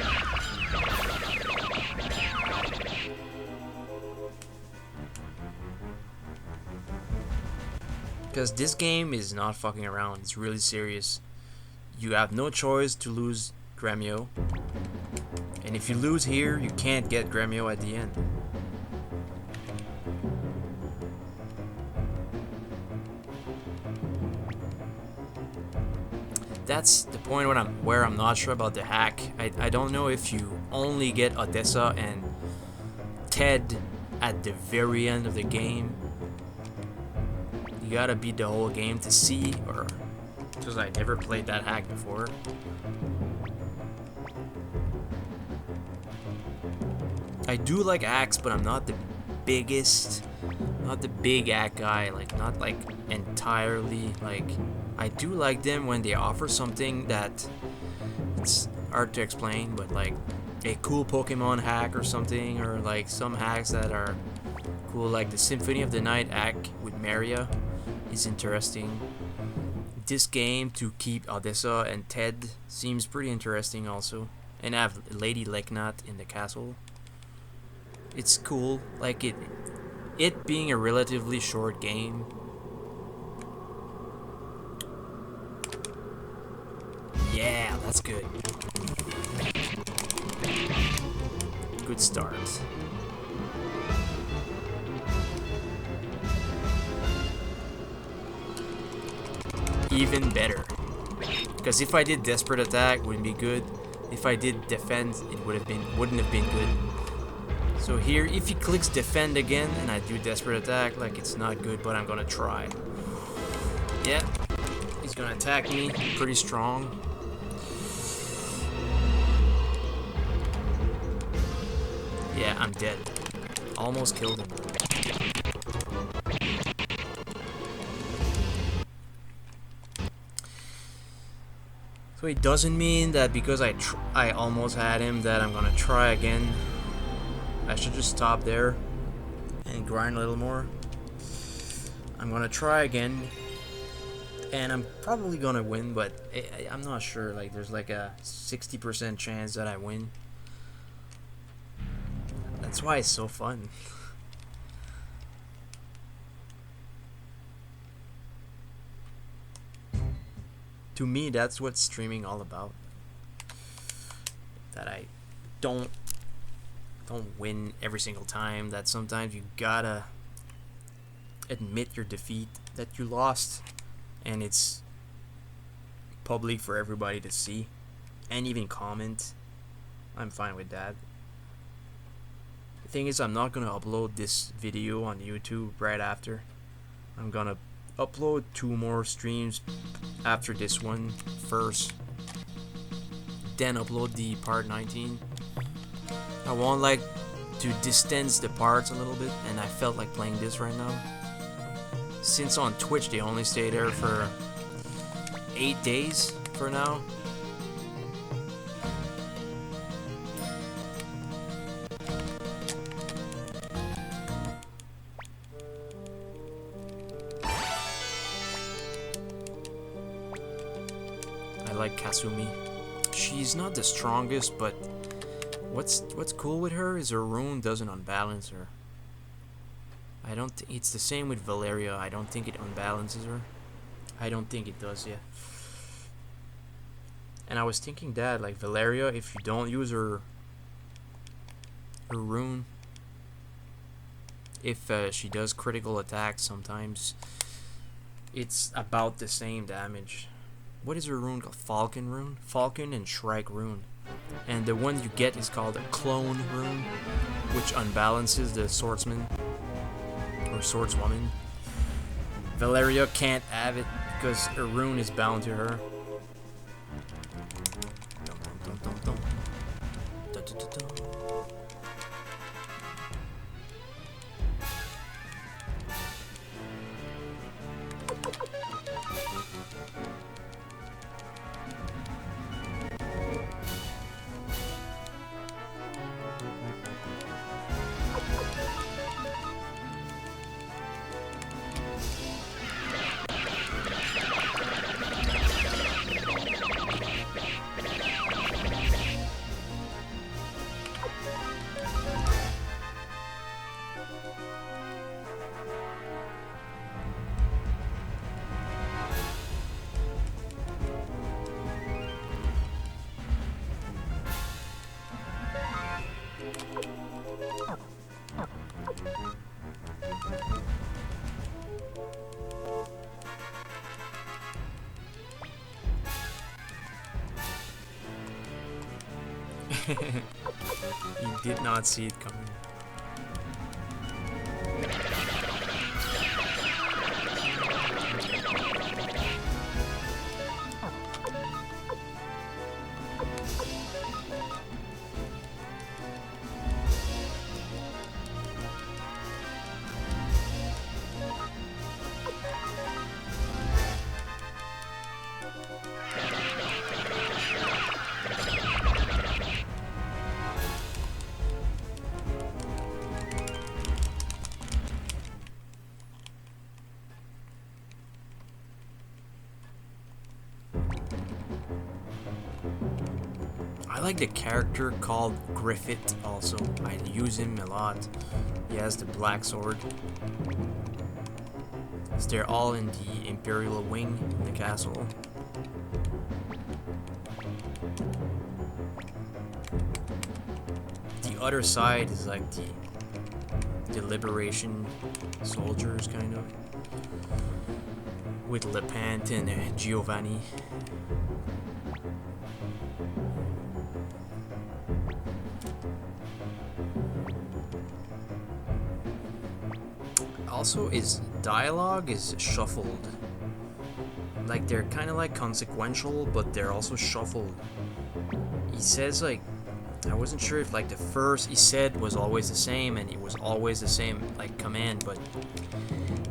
Because this game is not fucking around, it's really serious. You have no choice to lose Gremio, and if you lose here, you can't get Gremio at the end. That's the point where I'm not sure about the hack. I don't know if you only get Odessa and Ted at the very end of the game. You gotta beat the whole game to see, or because I never played that hack before. I do like hacks, but I'm not the biggest, not the big hack guy, like not like entirely, like I do like them when they offer something that it's hard to explain, but like a cool Pokemon hack or something, or like some hacks that are cool, like the Symphony of the Night hack with Maria is interesting. This game to keep Odessa and Ted seems pretty interesting also, and have Lady Leknat in the castle. It's cool, like it being a relatively short game. Yeah, that's good. Good start. Even better. Because if I did desperate attack, wouldn't be good. If I did defend, it wouldn't have been good. So here, if he clicks defend again and I do desperate attack, like it's not good, but I'm gonna try. Yeah, he's gonna attack me pretty strong. Yeah, I'm dead. Almost killed him. So it doesn't mean that because I almost had him that I'm gonna try again. I should just stop there and grind a little more. I'm gonna try again, and I'm probably gonna win, but I'm not sure. Like, there's like a 60% chance that I win. That's why it's so fun. To me, that's what streaming all about. That I don't win every single time, that sometimes you gotta admit your defeat, that you lost, and it's public for everybody to see and even comment. I'm fine with that. The thing is, I'm not gonna upload this video on YouTube right after. I'm gonna upload 2 more streams after this one first, then upload the part 19. I want like to distance the parts a little bit, and I felt like playing this right now. Since on Twitch they only stay there for 8 days for now. I like Kasumi. She's not the strongest, but what's cool with her is her rune doesn't unbalance her. I don't think it's the same with Valeria. I don't think it unbalances her. I don't think it does, yeah. And I was thinking that, like, Valeria, if you don't use her rune, if she does critical attacks sometimes, it's about the same damage. What is her rune called? Falcon rune? Falcon and Shrike rune. And the one you get is called a clone rune, which unbalances the swordsman or swordswoman. Valeria can't have it because her rune is bound to her. You did not see it coming. I like the character called Griffith also. I use him a lot. He has the black sword. They're all in the Imperial wing in the castle. The other side is like the liberation soldiers, kind of. With Lepant and Giovanni. Also, his dialogue is shuffled. Like, they're kind of like consequential, but they're also shuffled. He says, like, I wasn't sure if like the first he said was always the same and it was always the same like command, but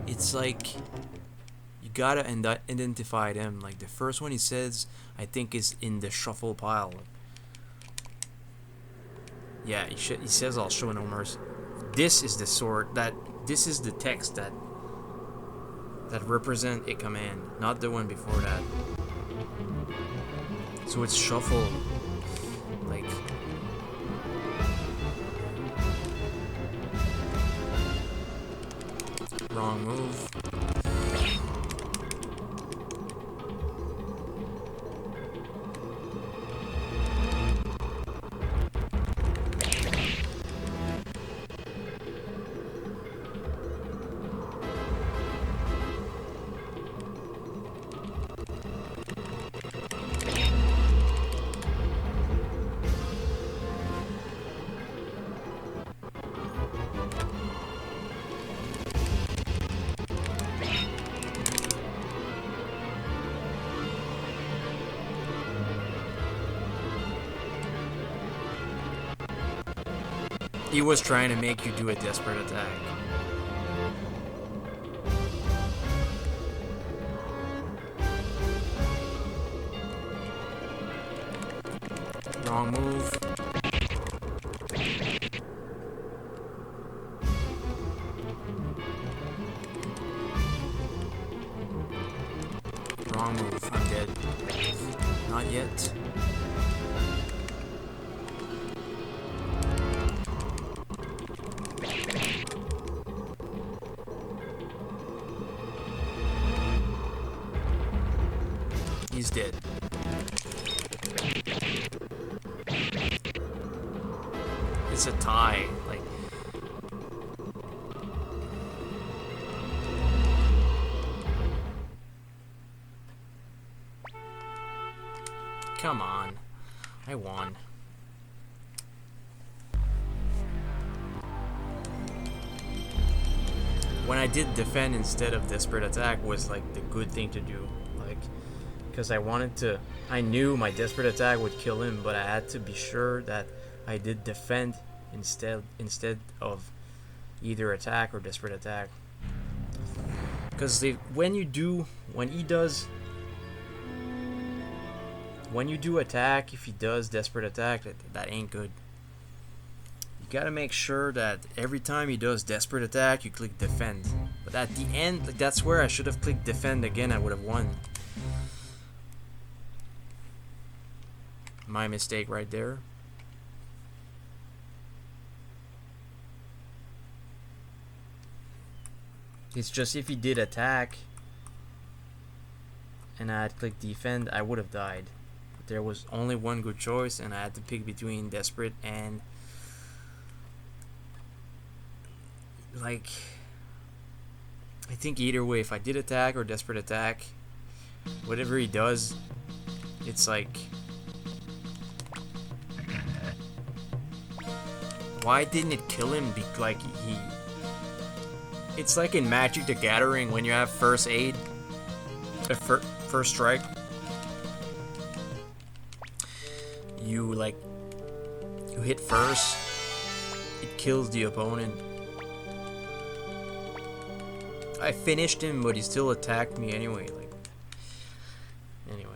it's like you gotta identify them. Like the first one he says, I think is in the shuffle pile. Yeah, he says, "I'll show no mercy." This is the sword that. This is the text that represent a command, not the one before that. So it's shuffled, like wrong move. He was trying to make you do a desperate attack. Wrong move. Wrong move. I'm dead. Not yet. He's dead. It's a tie. Like, come on. I won. When I did defend instead of desperate attack was like the good thing to do. Like, because I knew my desperate attack would kill him, but I had to be sure that I did defend instead of either attack or desperate attack. Because when you do attack, if he does desperate attack, that ain't good. You gotta make sure that every time he does desperate attack, you click defend. But at the end, like, that's where I should have clicked defend again. I would have won. My mistake right there. It's just if he did attack and I had clicked defend, I would have died. But there was only one good choice, and I had to pick between desperate and, like, I think either way, if I did attack or desperate attack, whatever he does, it's like, why didn't it kill him? Like, it's like in Magic the Gathering when you have first aid, first strike. You hit first, it kills the opponent. I finished him, but he still attacked me anyway. Like, anyway.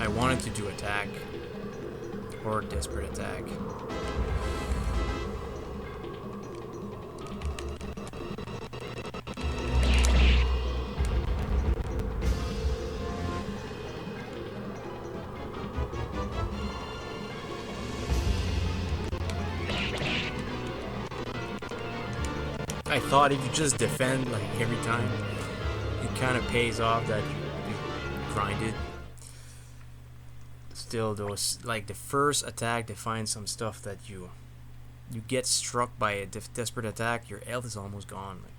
I wanted to do attack or desperate attack. I thought if you just defend like every time, it kind of pays off that you grinded. Still, those like the first attack, they find some stuff that you get struck by a desperate attack, your health is almost gone. Like,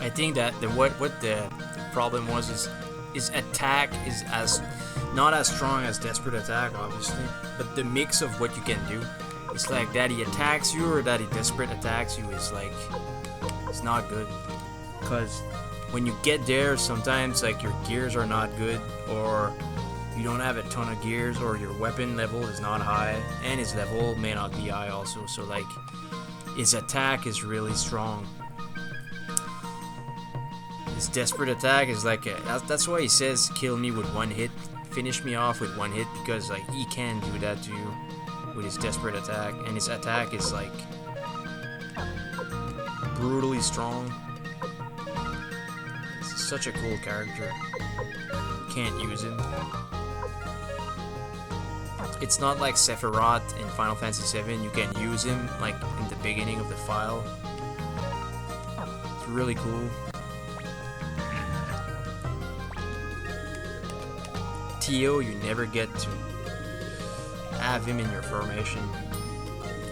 I think that what the problem was is his attack is as not as strong as desperate attack, obviously, but the mix of what you can do, it's like that he attacks you or that he desperate attacks you is like it's not good, because when you get there, sometimes like your gears are not good, or you don't have a ton of gears, or your weapon level is not high, and his level may not be high also. So like his attack is really strong. His desperate attack is like that's why he says kill me with one hit, finish me off with one hit, because like he can do that to you with his desperate attack, and his attack is like brutally strong. It's such a cool character. Can't use him. It's not like Sephiroth in Final Fantasy VII. You can use him like in the beginning of the file. It's really cool. Tio, you never get to have him in your formation.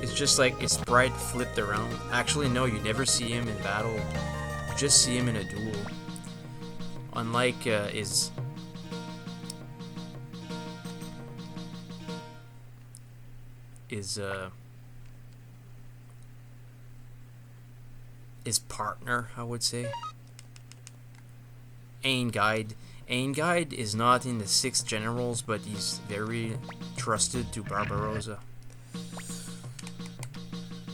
It's just like his sprite flipped around. Actually, no, you never see him in battle. You just see him in a duel. Unlike his his partner, I would say. Guide. Guide is not in the 6 generals, but he's very trusted to Barbarossa.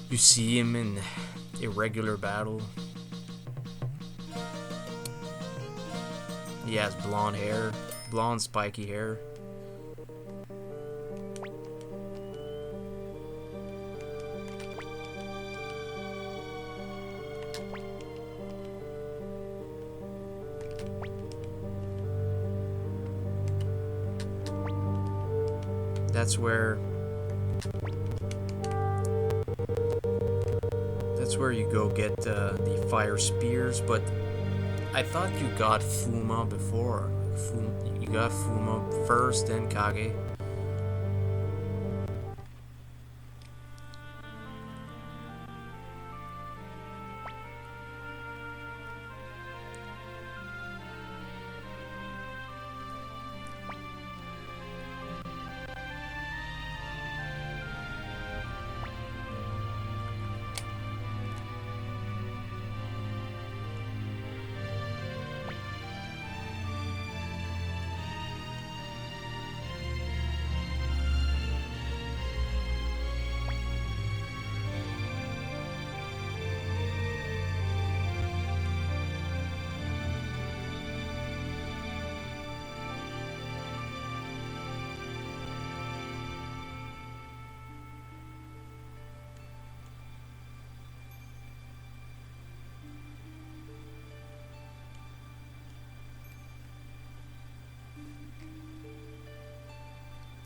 You see him in irregular battle. He has blonde hair, blonde spiky hair. That's where you go get the fire spears, but I thought you got Fuma before. You got Fuma first, then Kage.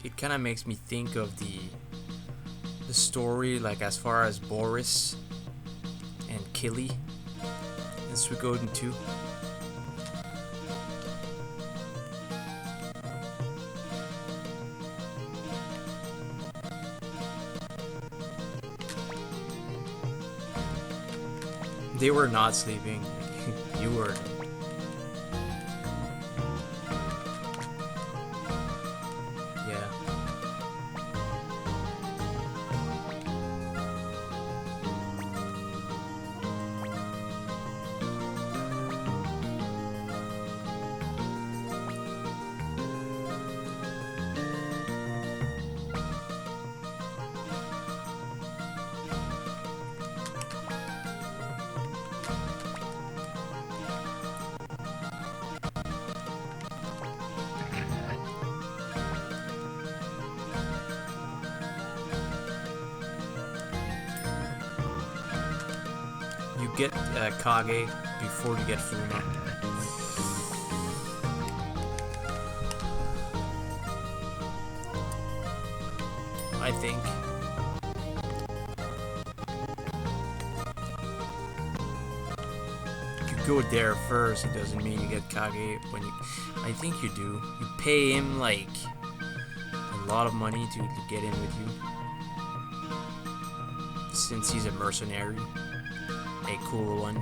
It kind of makes me think of the story, like as far as Boris and Killy in Suikoden 2. They were not sleeping. You were. You get Kage before you get Fuma. I think. If you go there first, it doesn't mean you get Kage when you... I think you do. You pay him like a lot of money to get in with you. Since he's a mercenary. A cool one.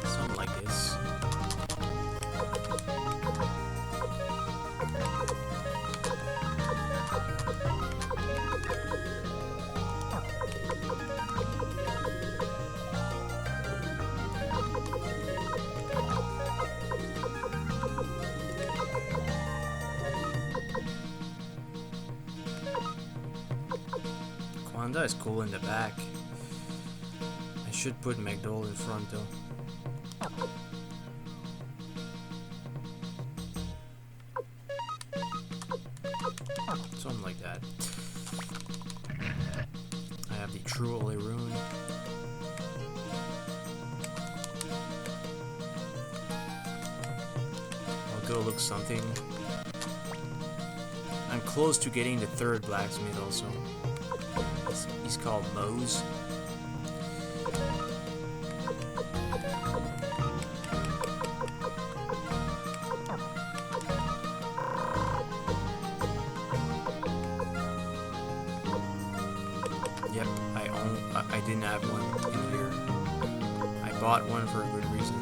Something like this. Kwanda is cool in the back. I should put Magdol in front though. Something like that. I have the True Holy Rune. I'll go look something. I'm close to getting the 3rd blacksmith also. He's called Mose. Yep, I didn't have one in here. I bought one for a good reason.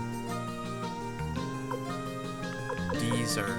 These are...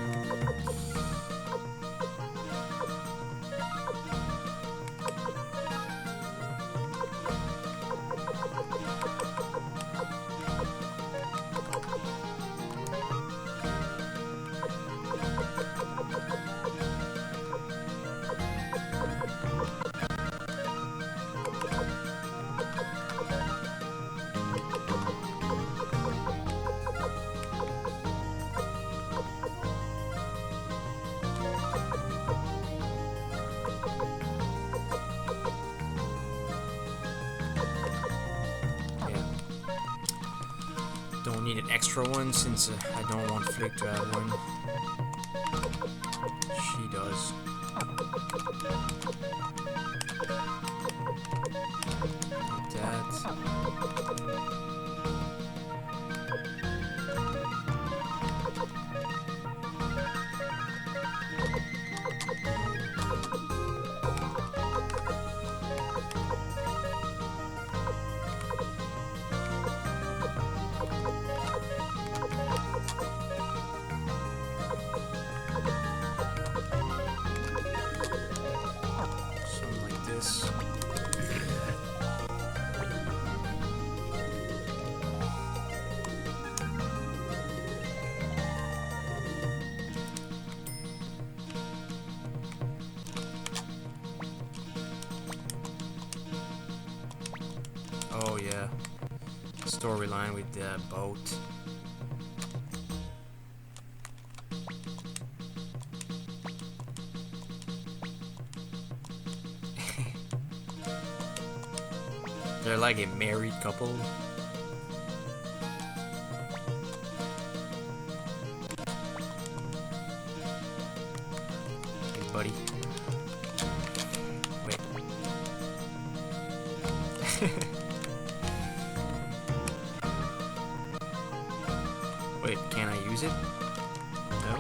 Don't need an extra one since I don't want Flick to have one. She does. Like that. Something like this. Oh yeah, storyline with the boat. They're like a married couple. Hey, buddy. Wait. Wait, can I use it? No?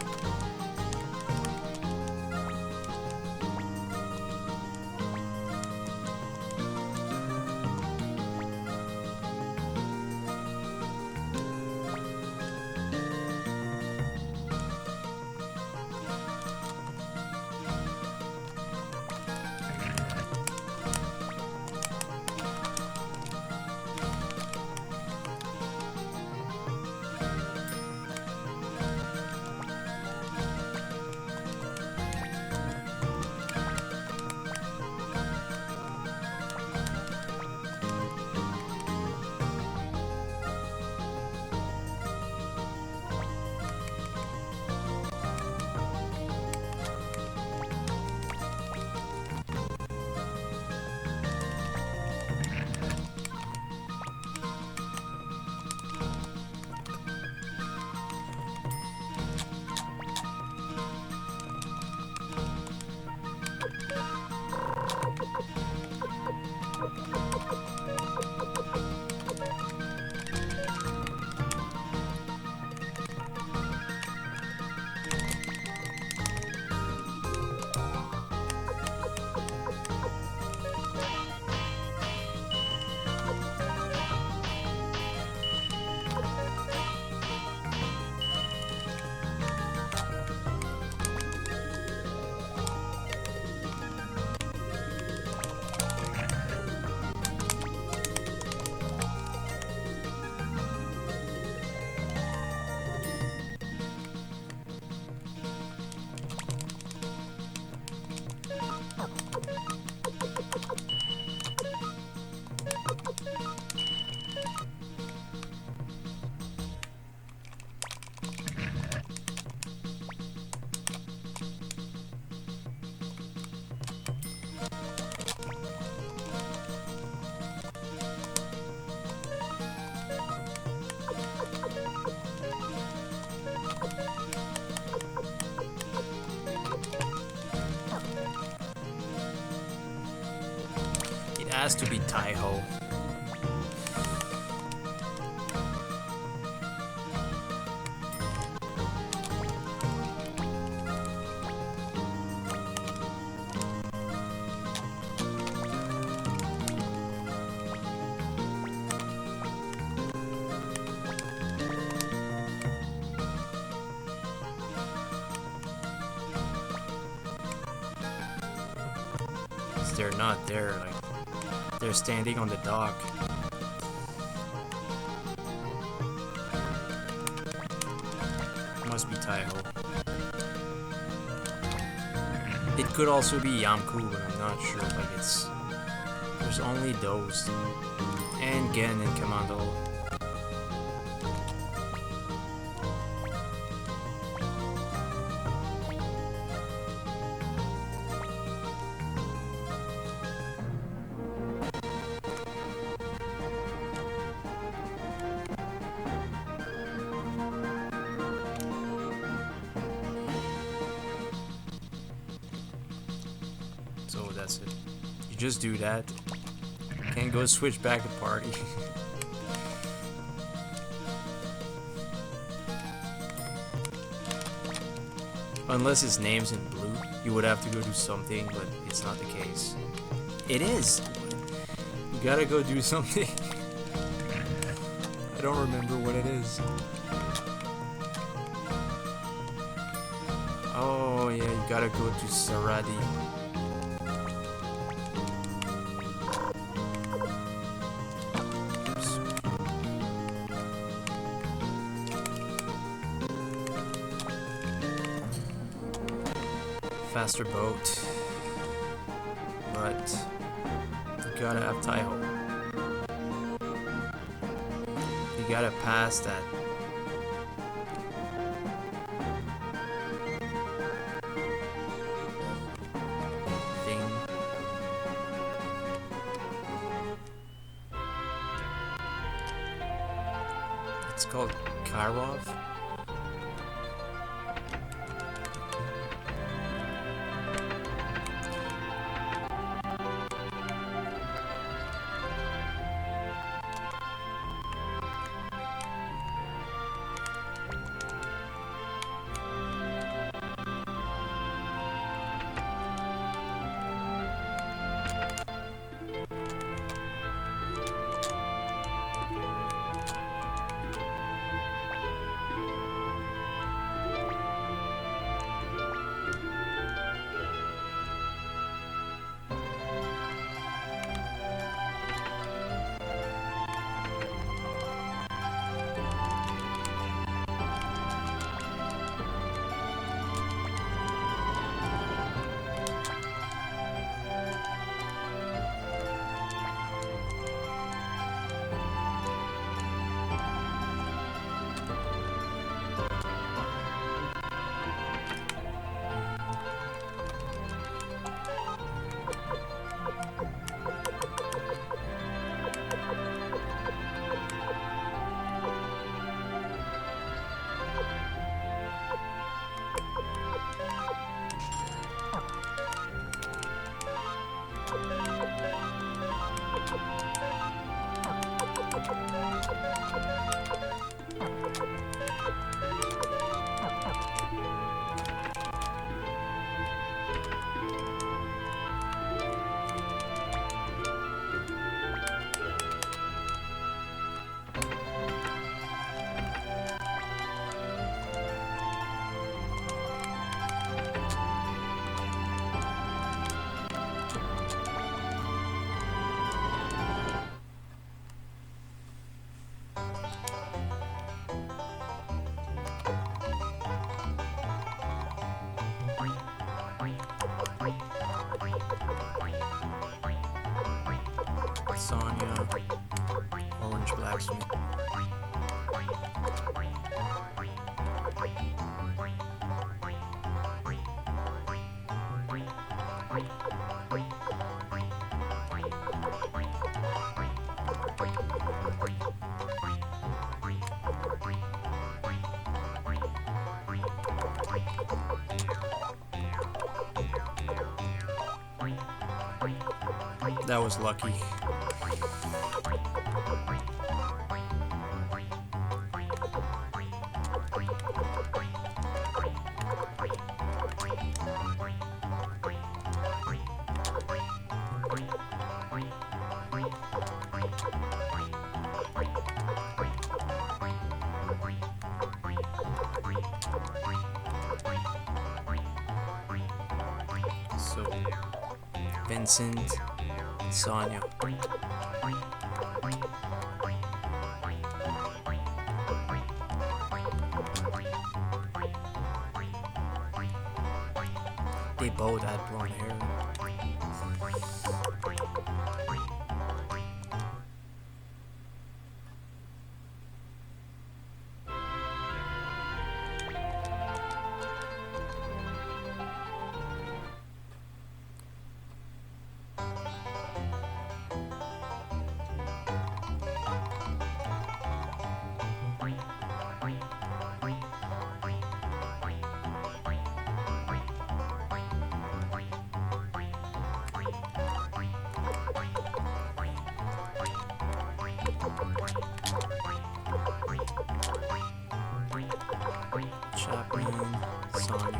Has to be Tai-Ho. they're not there. Like, they're standing on the dock. Must be Taiho. It could also be Yamku, but I'm not sure. Like, it's... There's only those. And Gen and Commando. So that's it. You just do that. Can't go switch back to party. Unless his name's in blue, you would have to go do something, but it's not the case. It is! You gotta go do something. I don't remember what it is. Oh yeah, you gotta go to Saradi. Faster boat, but you gotta have Taiho. You gotta pass that. Thing. It's called Kairov. Sonya, Orange Blacksmith. That was lucky. So Vincent, Sonia. They both had blonde hair. Chapman, Sonia.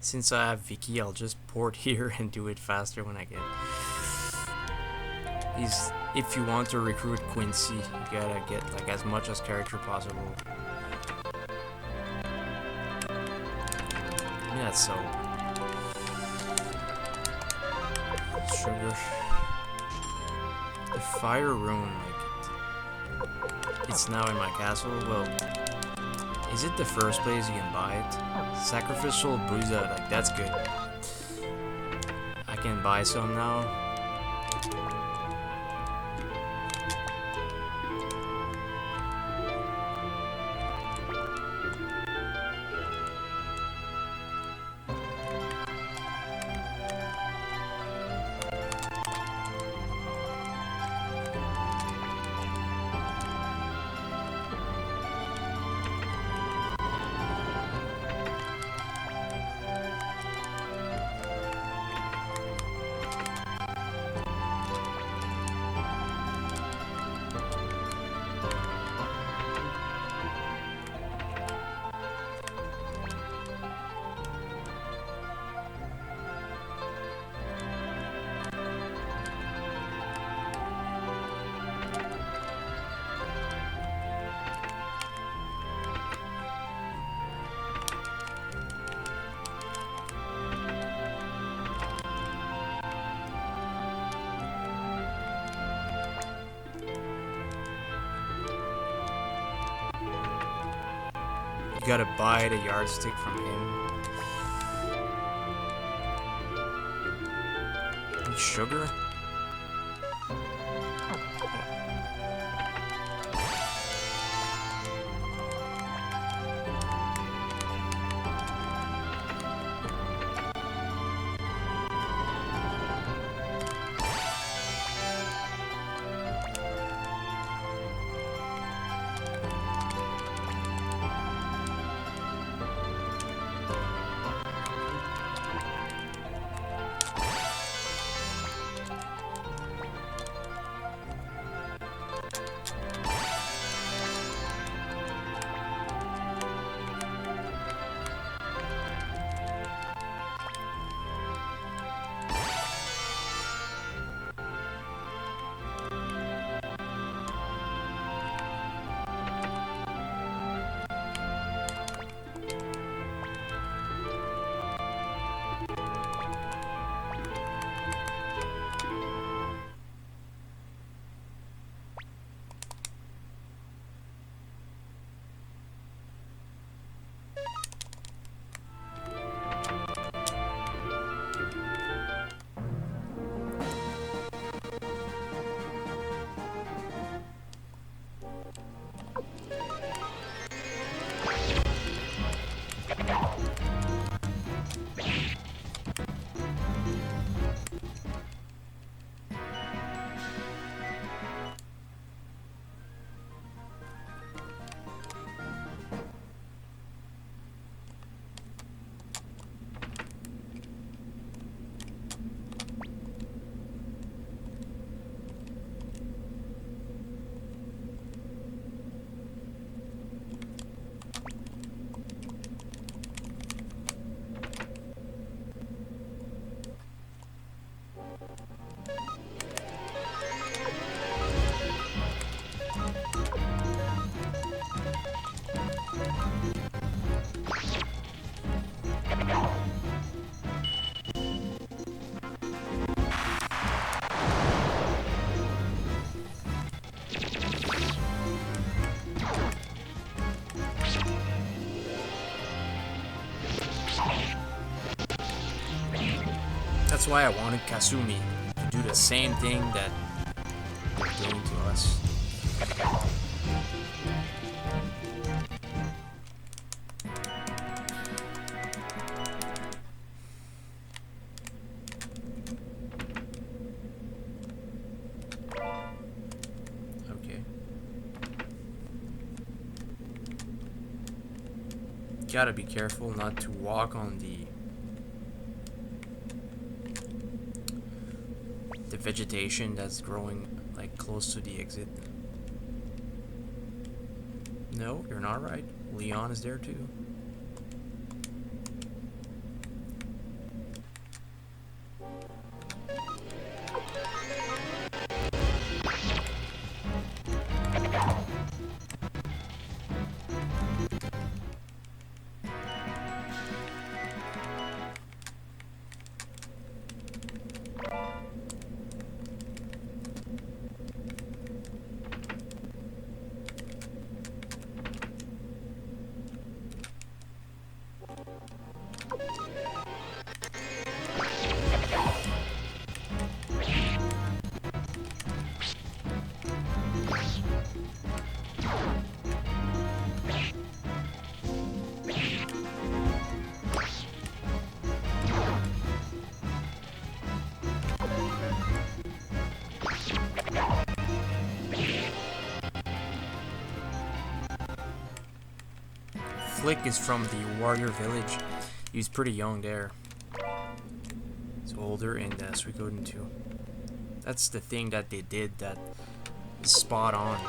Since I have Vicky, I'll just port here and do it faster when I get. If you want to recruit Quincy, you gotta get like as much as character possible. Yeah, so sugar. The fire rune, like it's now in my castle. Well, is it the first place you can buy it? Sacrificial Bruiser, like that's good. I can buy some now. You gotta buy the yardstick from him. And sugar? That's why I wanted Kasumi to do the same thing that they're doing to us. Okay. Gotta be careful not to walk on the vegetation that's growing like close to the exit. No, you're not right. Leon is there too. Flick is from the Warrior Village. He's pretty young there. He's older in Suikoden 2. That's the thing that they did that is spot on.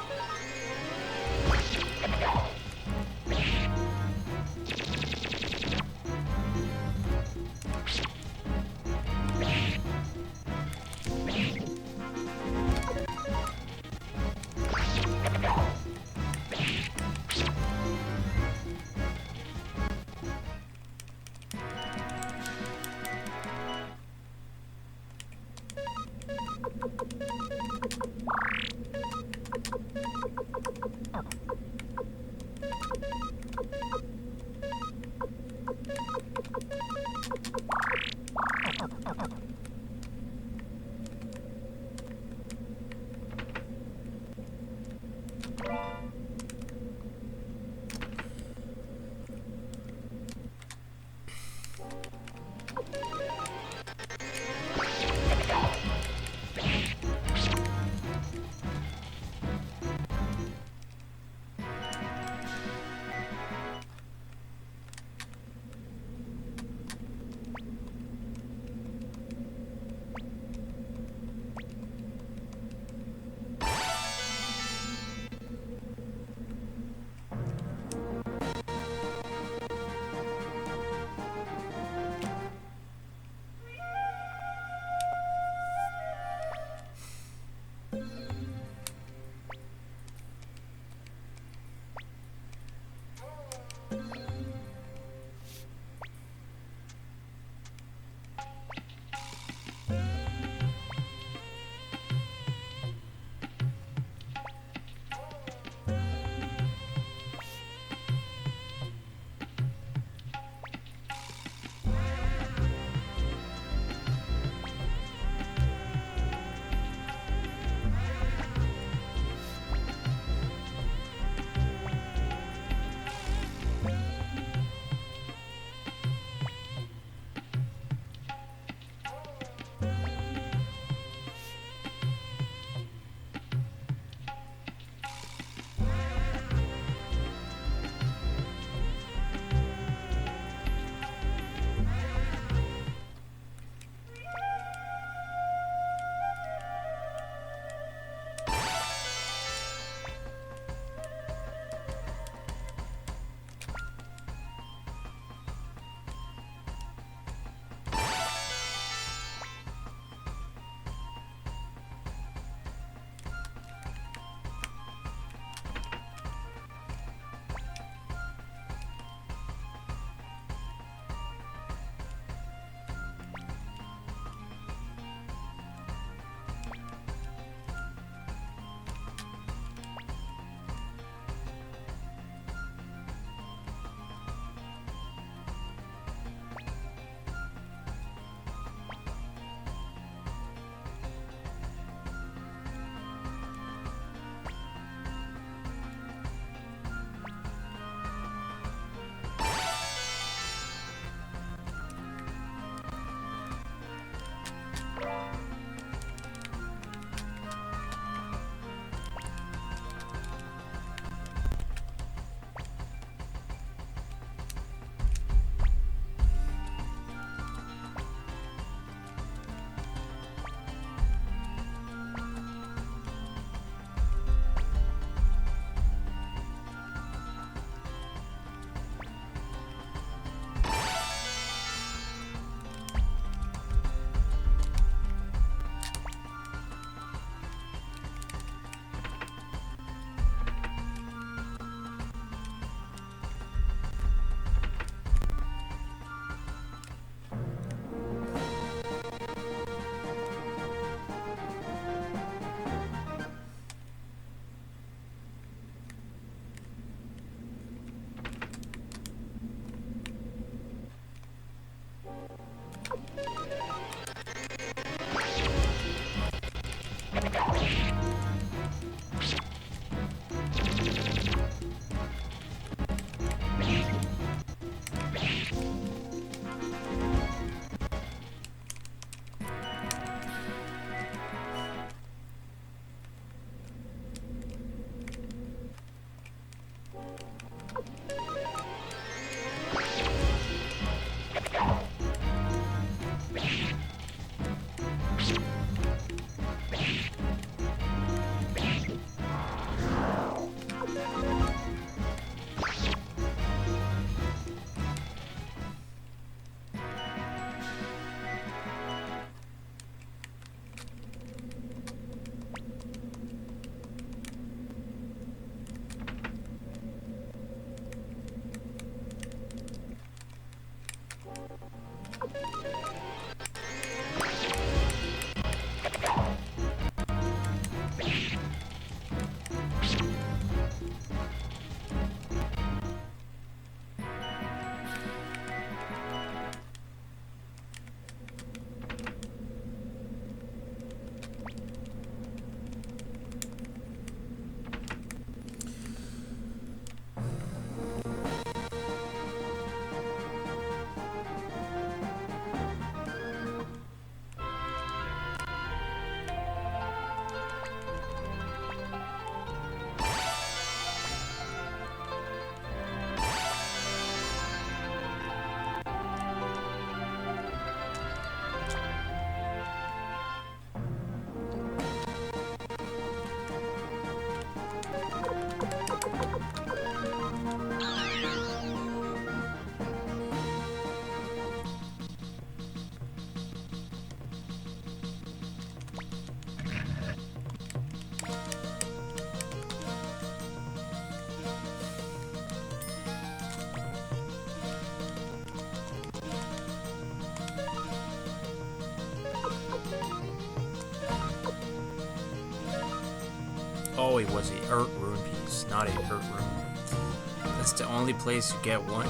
Oh, it was a Hurt Rune piece, not a Hurt Rune. That's the only place you get one.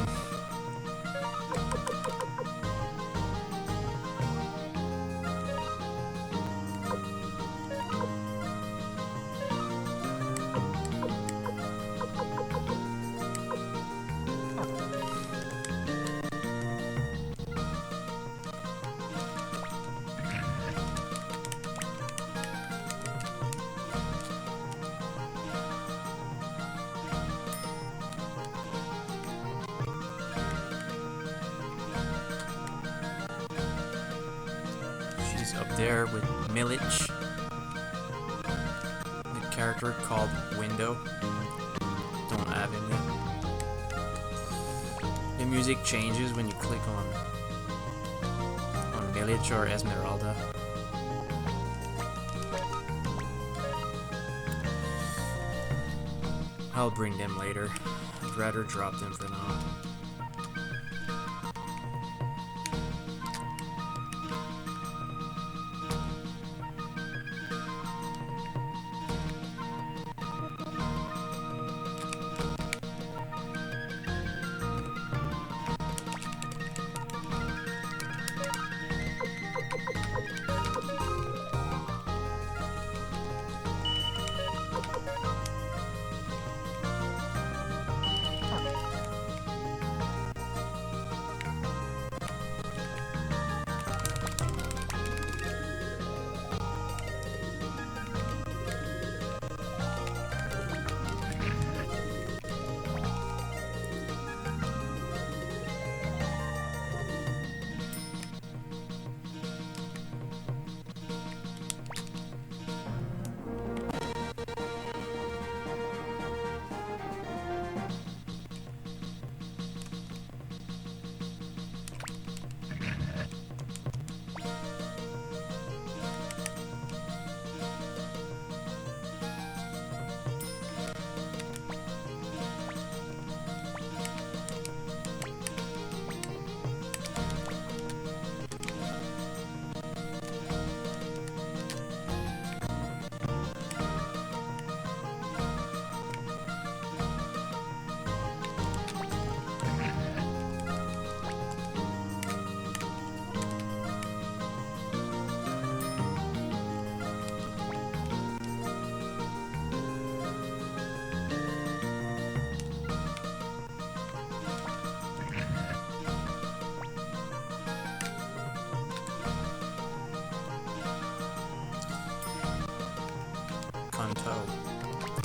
Up there with Milich, the character called Window. Don't have him yet. The music changes when you click on Milich or Esmeralda. I'll bring them later. I'd rather drop them for now.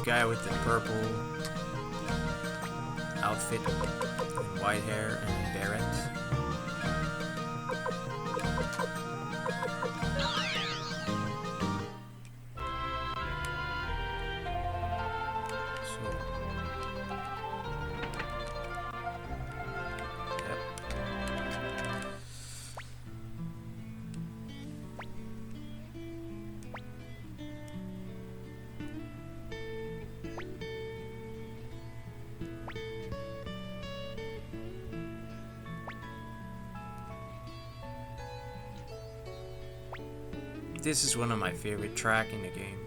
guy with the purple outfit, and white hair, and beret. So, yep. This is one of my favorite tracks in the game.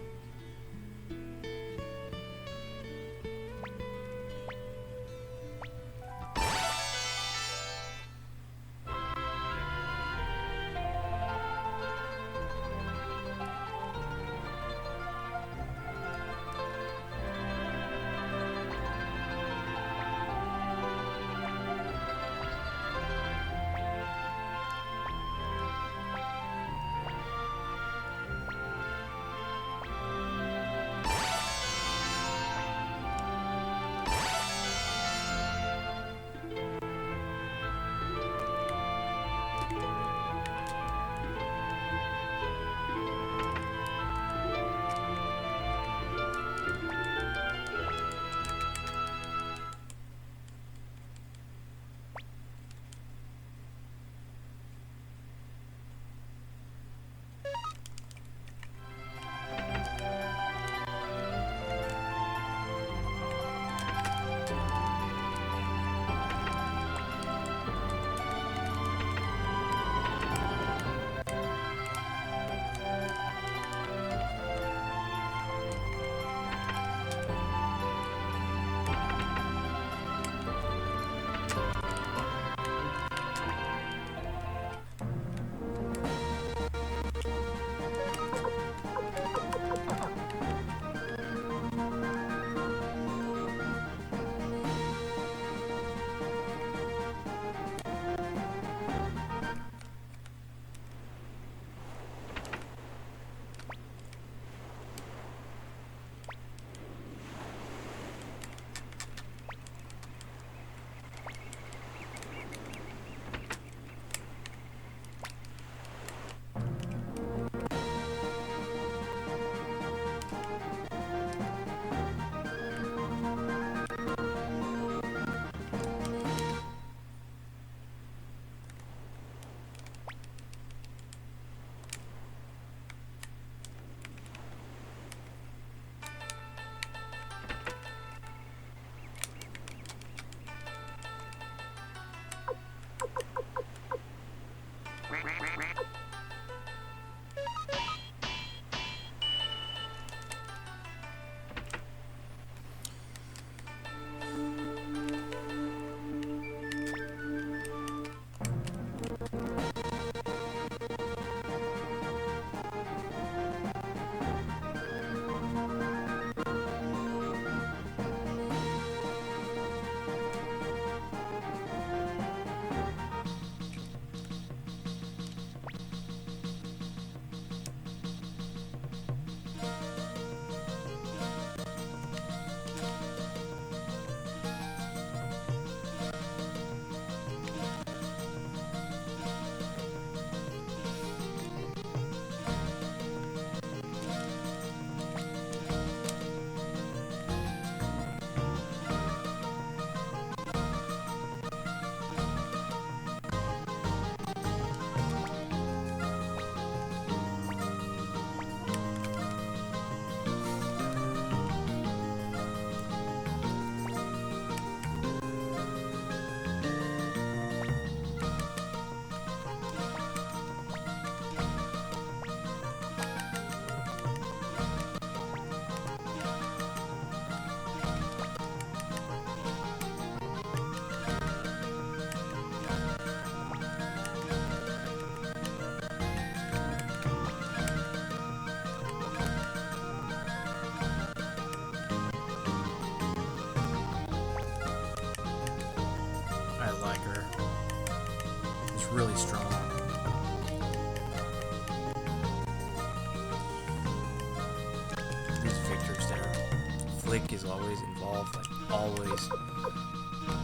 Frank is always involved, like always.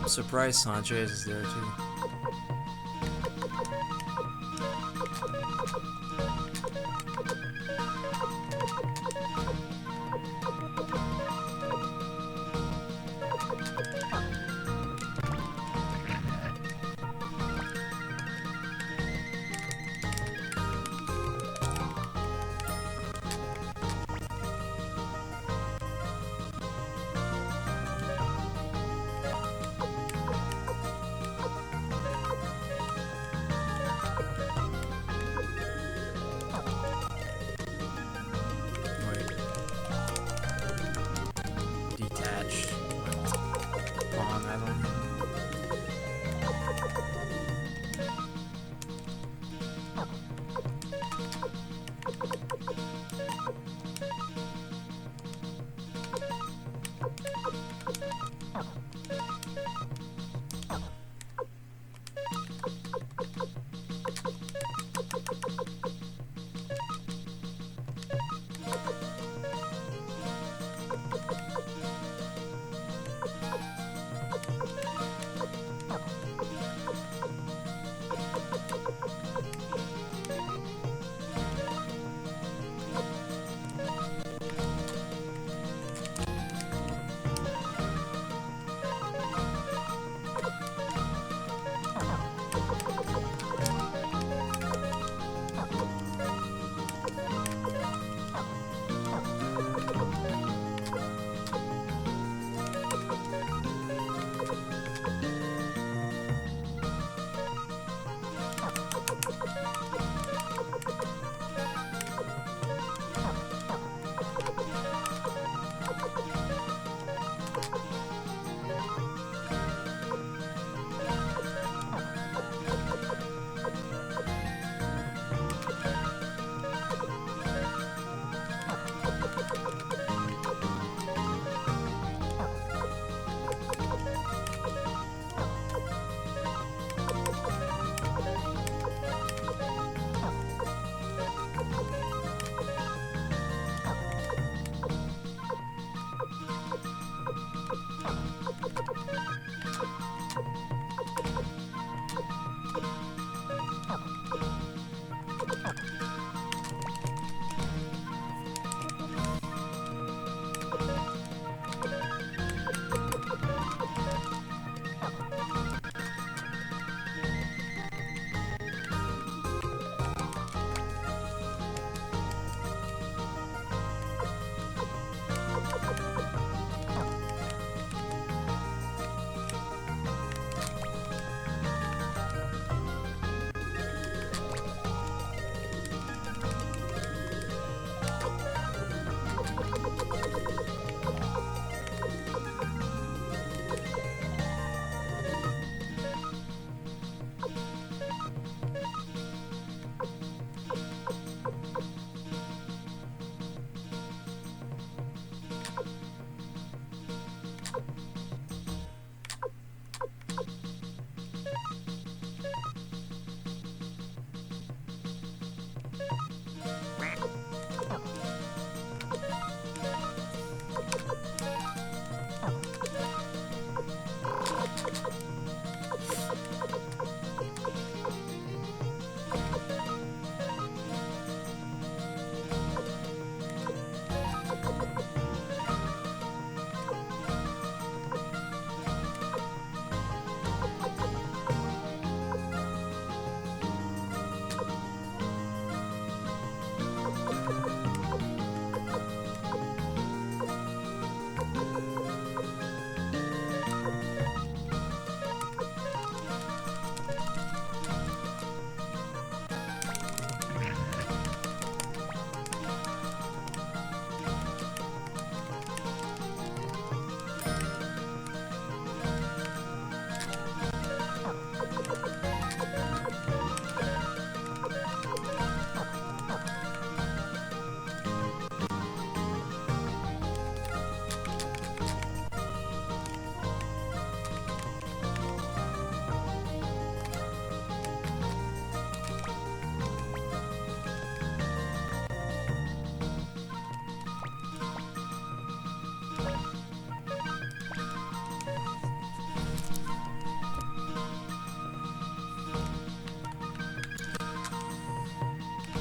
I'm surprised Sanchez is there too. Wait, detach. What? Pawn, I don't know.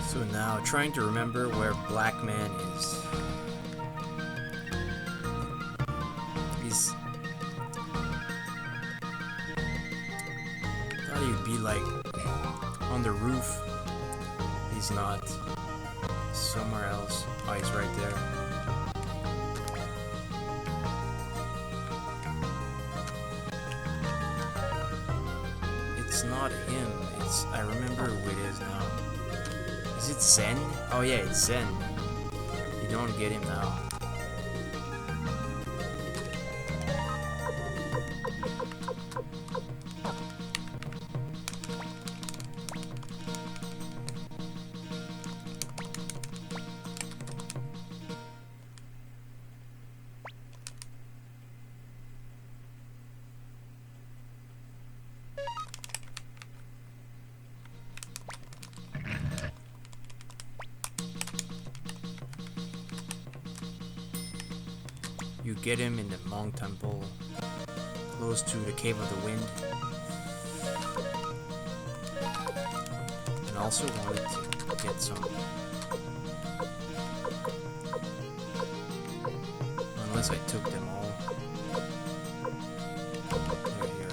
So now, trying to remember where Black Man is. He's... thought he'd be like on the roof. He's not. Somewhere else. Oh, he's right there. It's not him. It's... I remember who it is now. Is it Zen? Oh yeah, it's Zen. You don't get him now. You get him in the Monk Temple, close to the Cave of the Wind. And also wanted to get some... unless I took them all. They're here.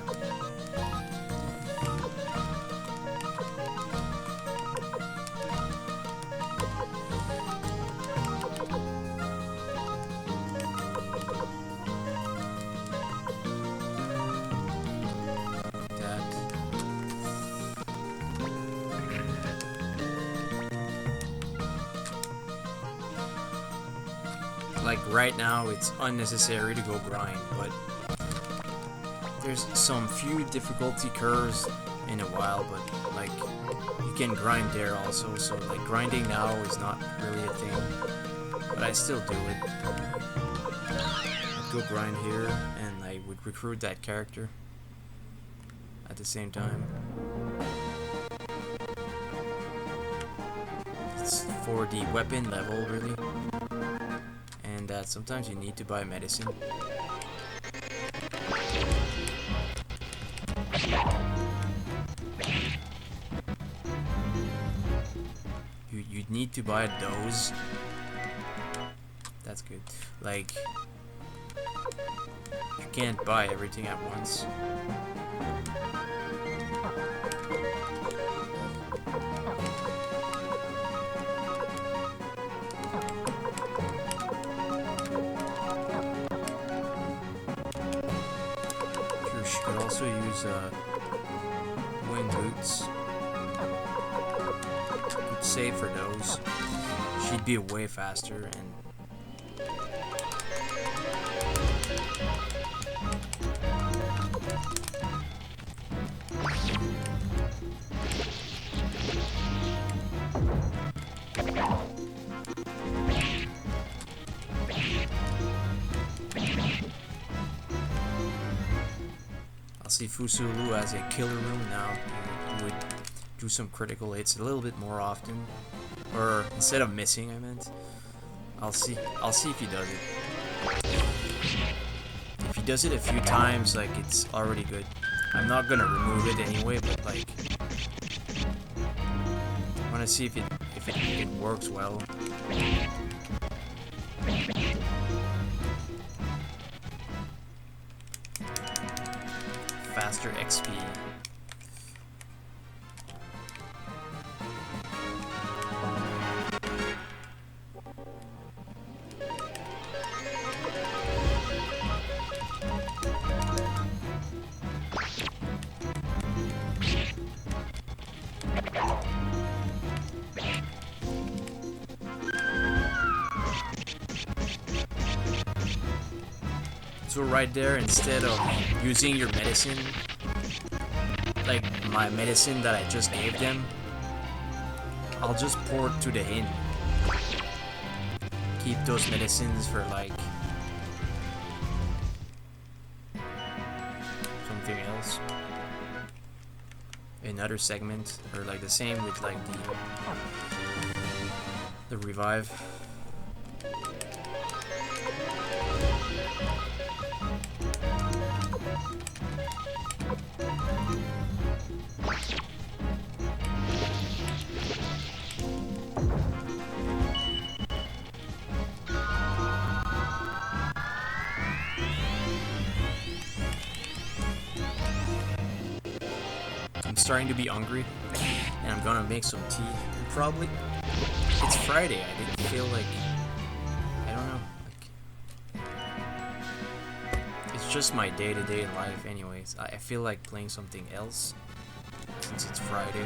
Like right now, it's unnecessary to go grind, but there's some few difficulty curves in a while, but like you can grind there also, so like grinding now is not really a thing, but I still do it. I'd go grind here and I would recruit that character at the same time. It's for the weapon level really. And that sometimes you need to buy medicine. You'd need to buy a dose. That's good. Like, you can't buy everything at once. You could also use wing boots. Could save for those. She'd be way faster and see Fusulu as a killer room now. You would do some critical hits a little bit more often, or instead of missing, I meant. I'll see if he does it. If he does it a few times, like it's already good. I'm not gonna remove it anyway, but like I want to see if it works well. Faster XP. So right there, instead of using your medicine, like my medicine that I just gave them, I'll just pour it to the inn. Keep those medicines for like something else. Another segment, or like the same with like the revive. I'm starting to be hungry, and I'm gonna make some tea. And probably it's Friday. I didn't feel like, I don't know. Like, it's just my day-to-day life, anyways. I feel like playing something else since it's Friday.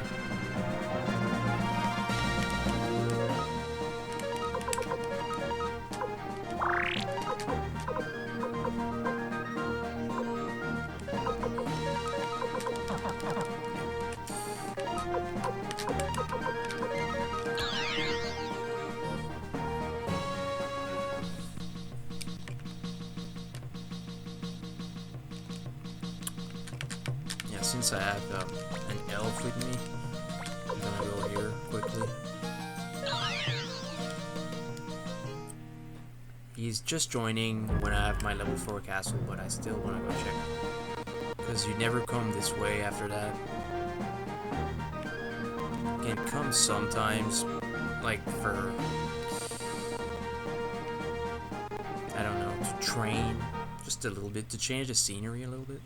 Since I have an elf with me, I'm gonna go here quickly. He's just joining when I have my level 4 castle, but I still wanna go check. Because you never come this way after that. You can come sometimes, like for, I don't know, to train, just a little bit, to change the scenery a little bit.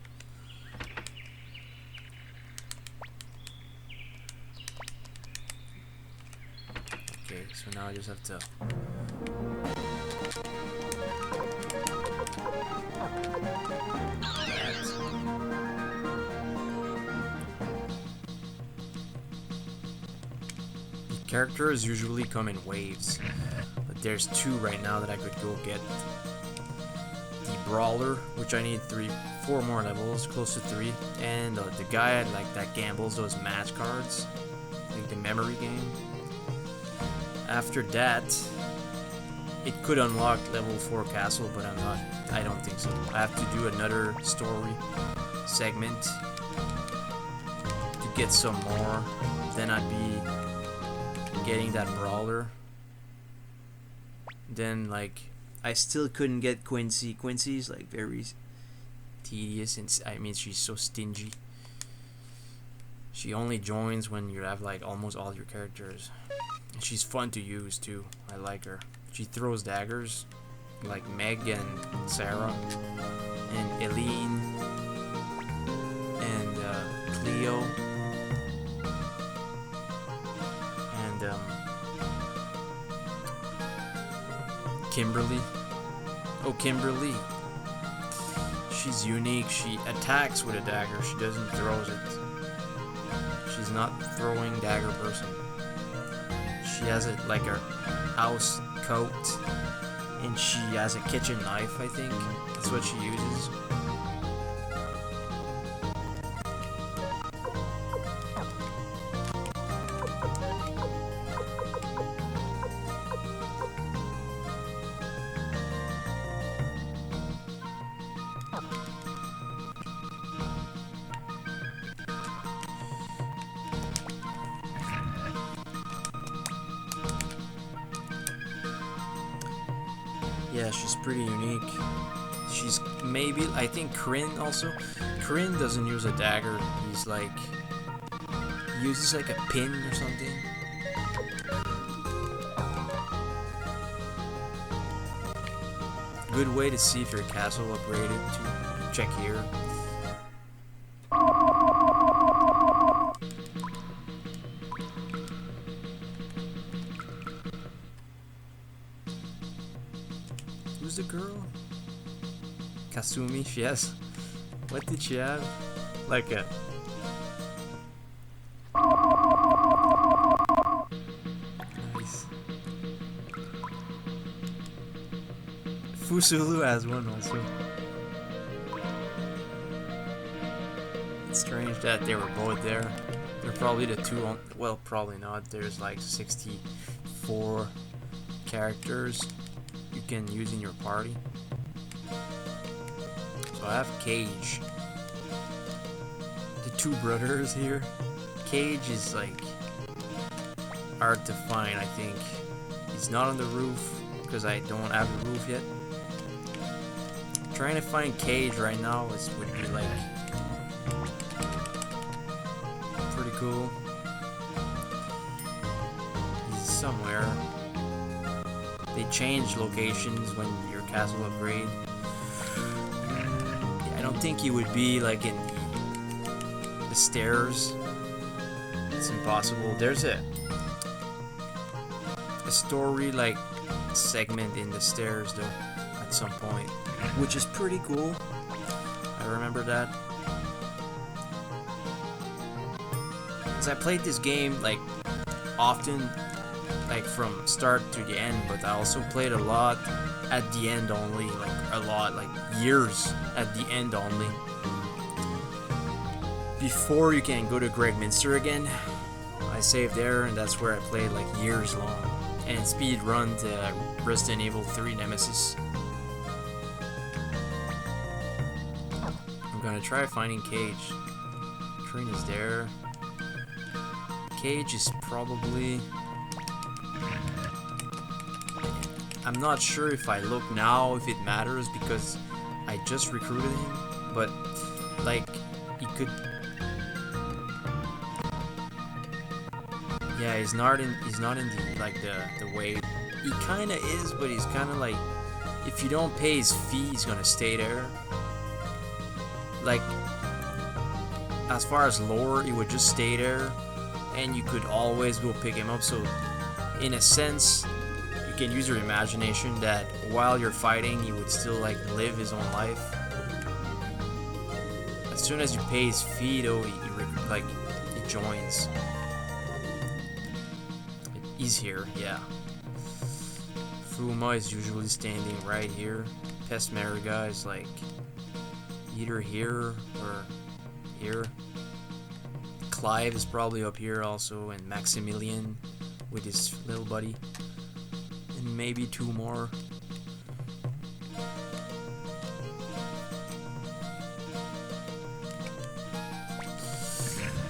Okay, so now I just have to... The characters usually come in waves, but there's 2 right now that I could go get. The Brawler, which I need 4 more levels, close to 3, and the guy like that gambles those match cards, like the memory game. After that, it could unlock level 4 castle, but I don't think so. I have to do another story segment to get some more. Then I'd be getting that Brawler. Then, like, I still couldn't get Quincy. Quincy's, like, very tedious, and I mean, she's so stingy. She only joins when you have, like, almost all your characters. And she's fun to use too. I like her. She throws daggers like Meg and Sarah and Eileen and Cleo and Kimberly. Oh, Kimberly. She's unique. She attacks with a dagger. She doesn't throw it. She's not throwing dagger person. She has it like her house coat, and she has a kitchen knife, I think. That's what she uses. Yeah, she's pretty unique. She's maybe, I think Kryn also. Kryn doesn't use a dagger. He's like, he uses like a pin or something. Good way to see if your castle upgraded to check here. Who's the girl? Kasumi, she has... What did she have? Like a... Nice. Fusulu has one also. It's strange that they were both there. They're probably the two on... Well, probably not. There's like 64 characters you can use in your party. So I have Cage. The two brothers here. Cage is like hard to find, I think. He's not on the roof because I don't have the roof yet. Trying to find Cage right now would be like pretty cool. He's somewhere. They change locations when your castle upgrade. Yeah, I don't think you would be like in the stairs. It's impossible. There's a story like segment in the stairs though at some point, which is pretty cool. I remember that. Because I played this game like often, like from start to the end, but I also played a lot at the end only, like a lot, like years at the end only. Before you can go to Minster again, I saved there, and that's where I played like years long. And speed run to Resident Evil 3 Nemesis. I'm gonna try finding Cage. Train is there. Cage is probably... I'm not sure if I look now if it matters because I just recruited him, but like he could... Yeah, he's not in the like the wave. He kinda is, but he's kinda like, if you don't pay his fee, he's gonna stay there. Like, as far as lore, he would just stay there, and you could always go pick him up. So, in a sense, you can use your imagination that while you're fighting, he would still like live his own life. As soon as you pay his fee, though, he joins. He's here, yeah. Fuma is usually standing right here. Pestmeriga is like either here or here. Clive is probably up here also, and Maximilian with his little buddy. And maybe two more.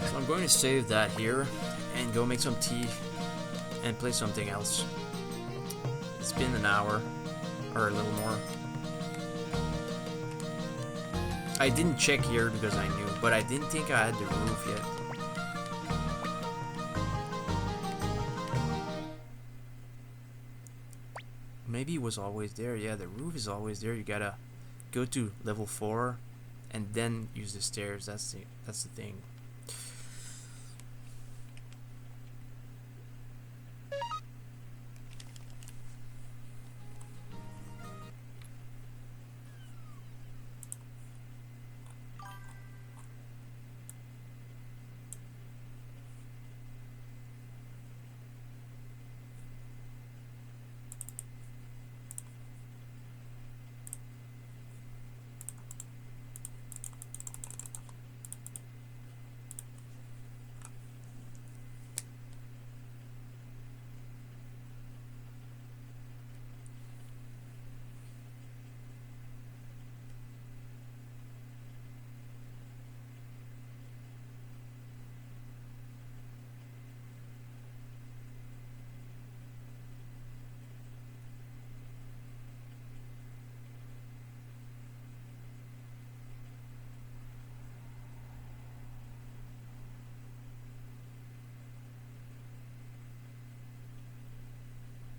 So I'm going to save that here and go make some tea and play something else. It's been an hour or a little more. I didn't check here because I knew, but I didn't think I had the roof yet. Maybe it was always there. Yeah, the roof is always there. You gotta go to level 4 and then use the stairs. That's the thing.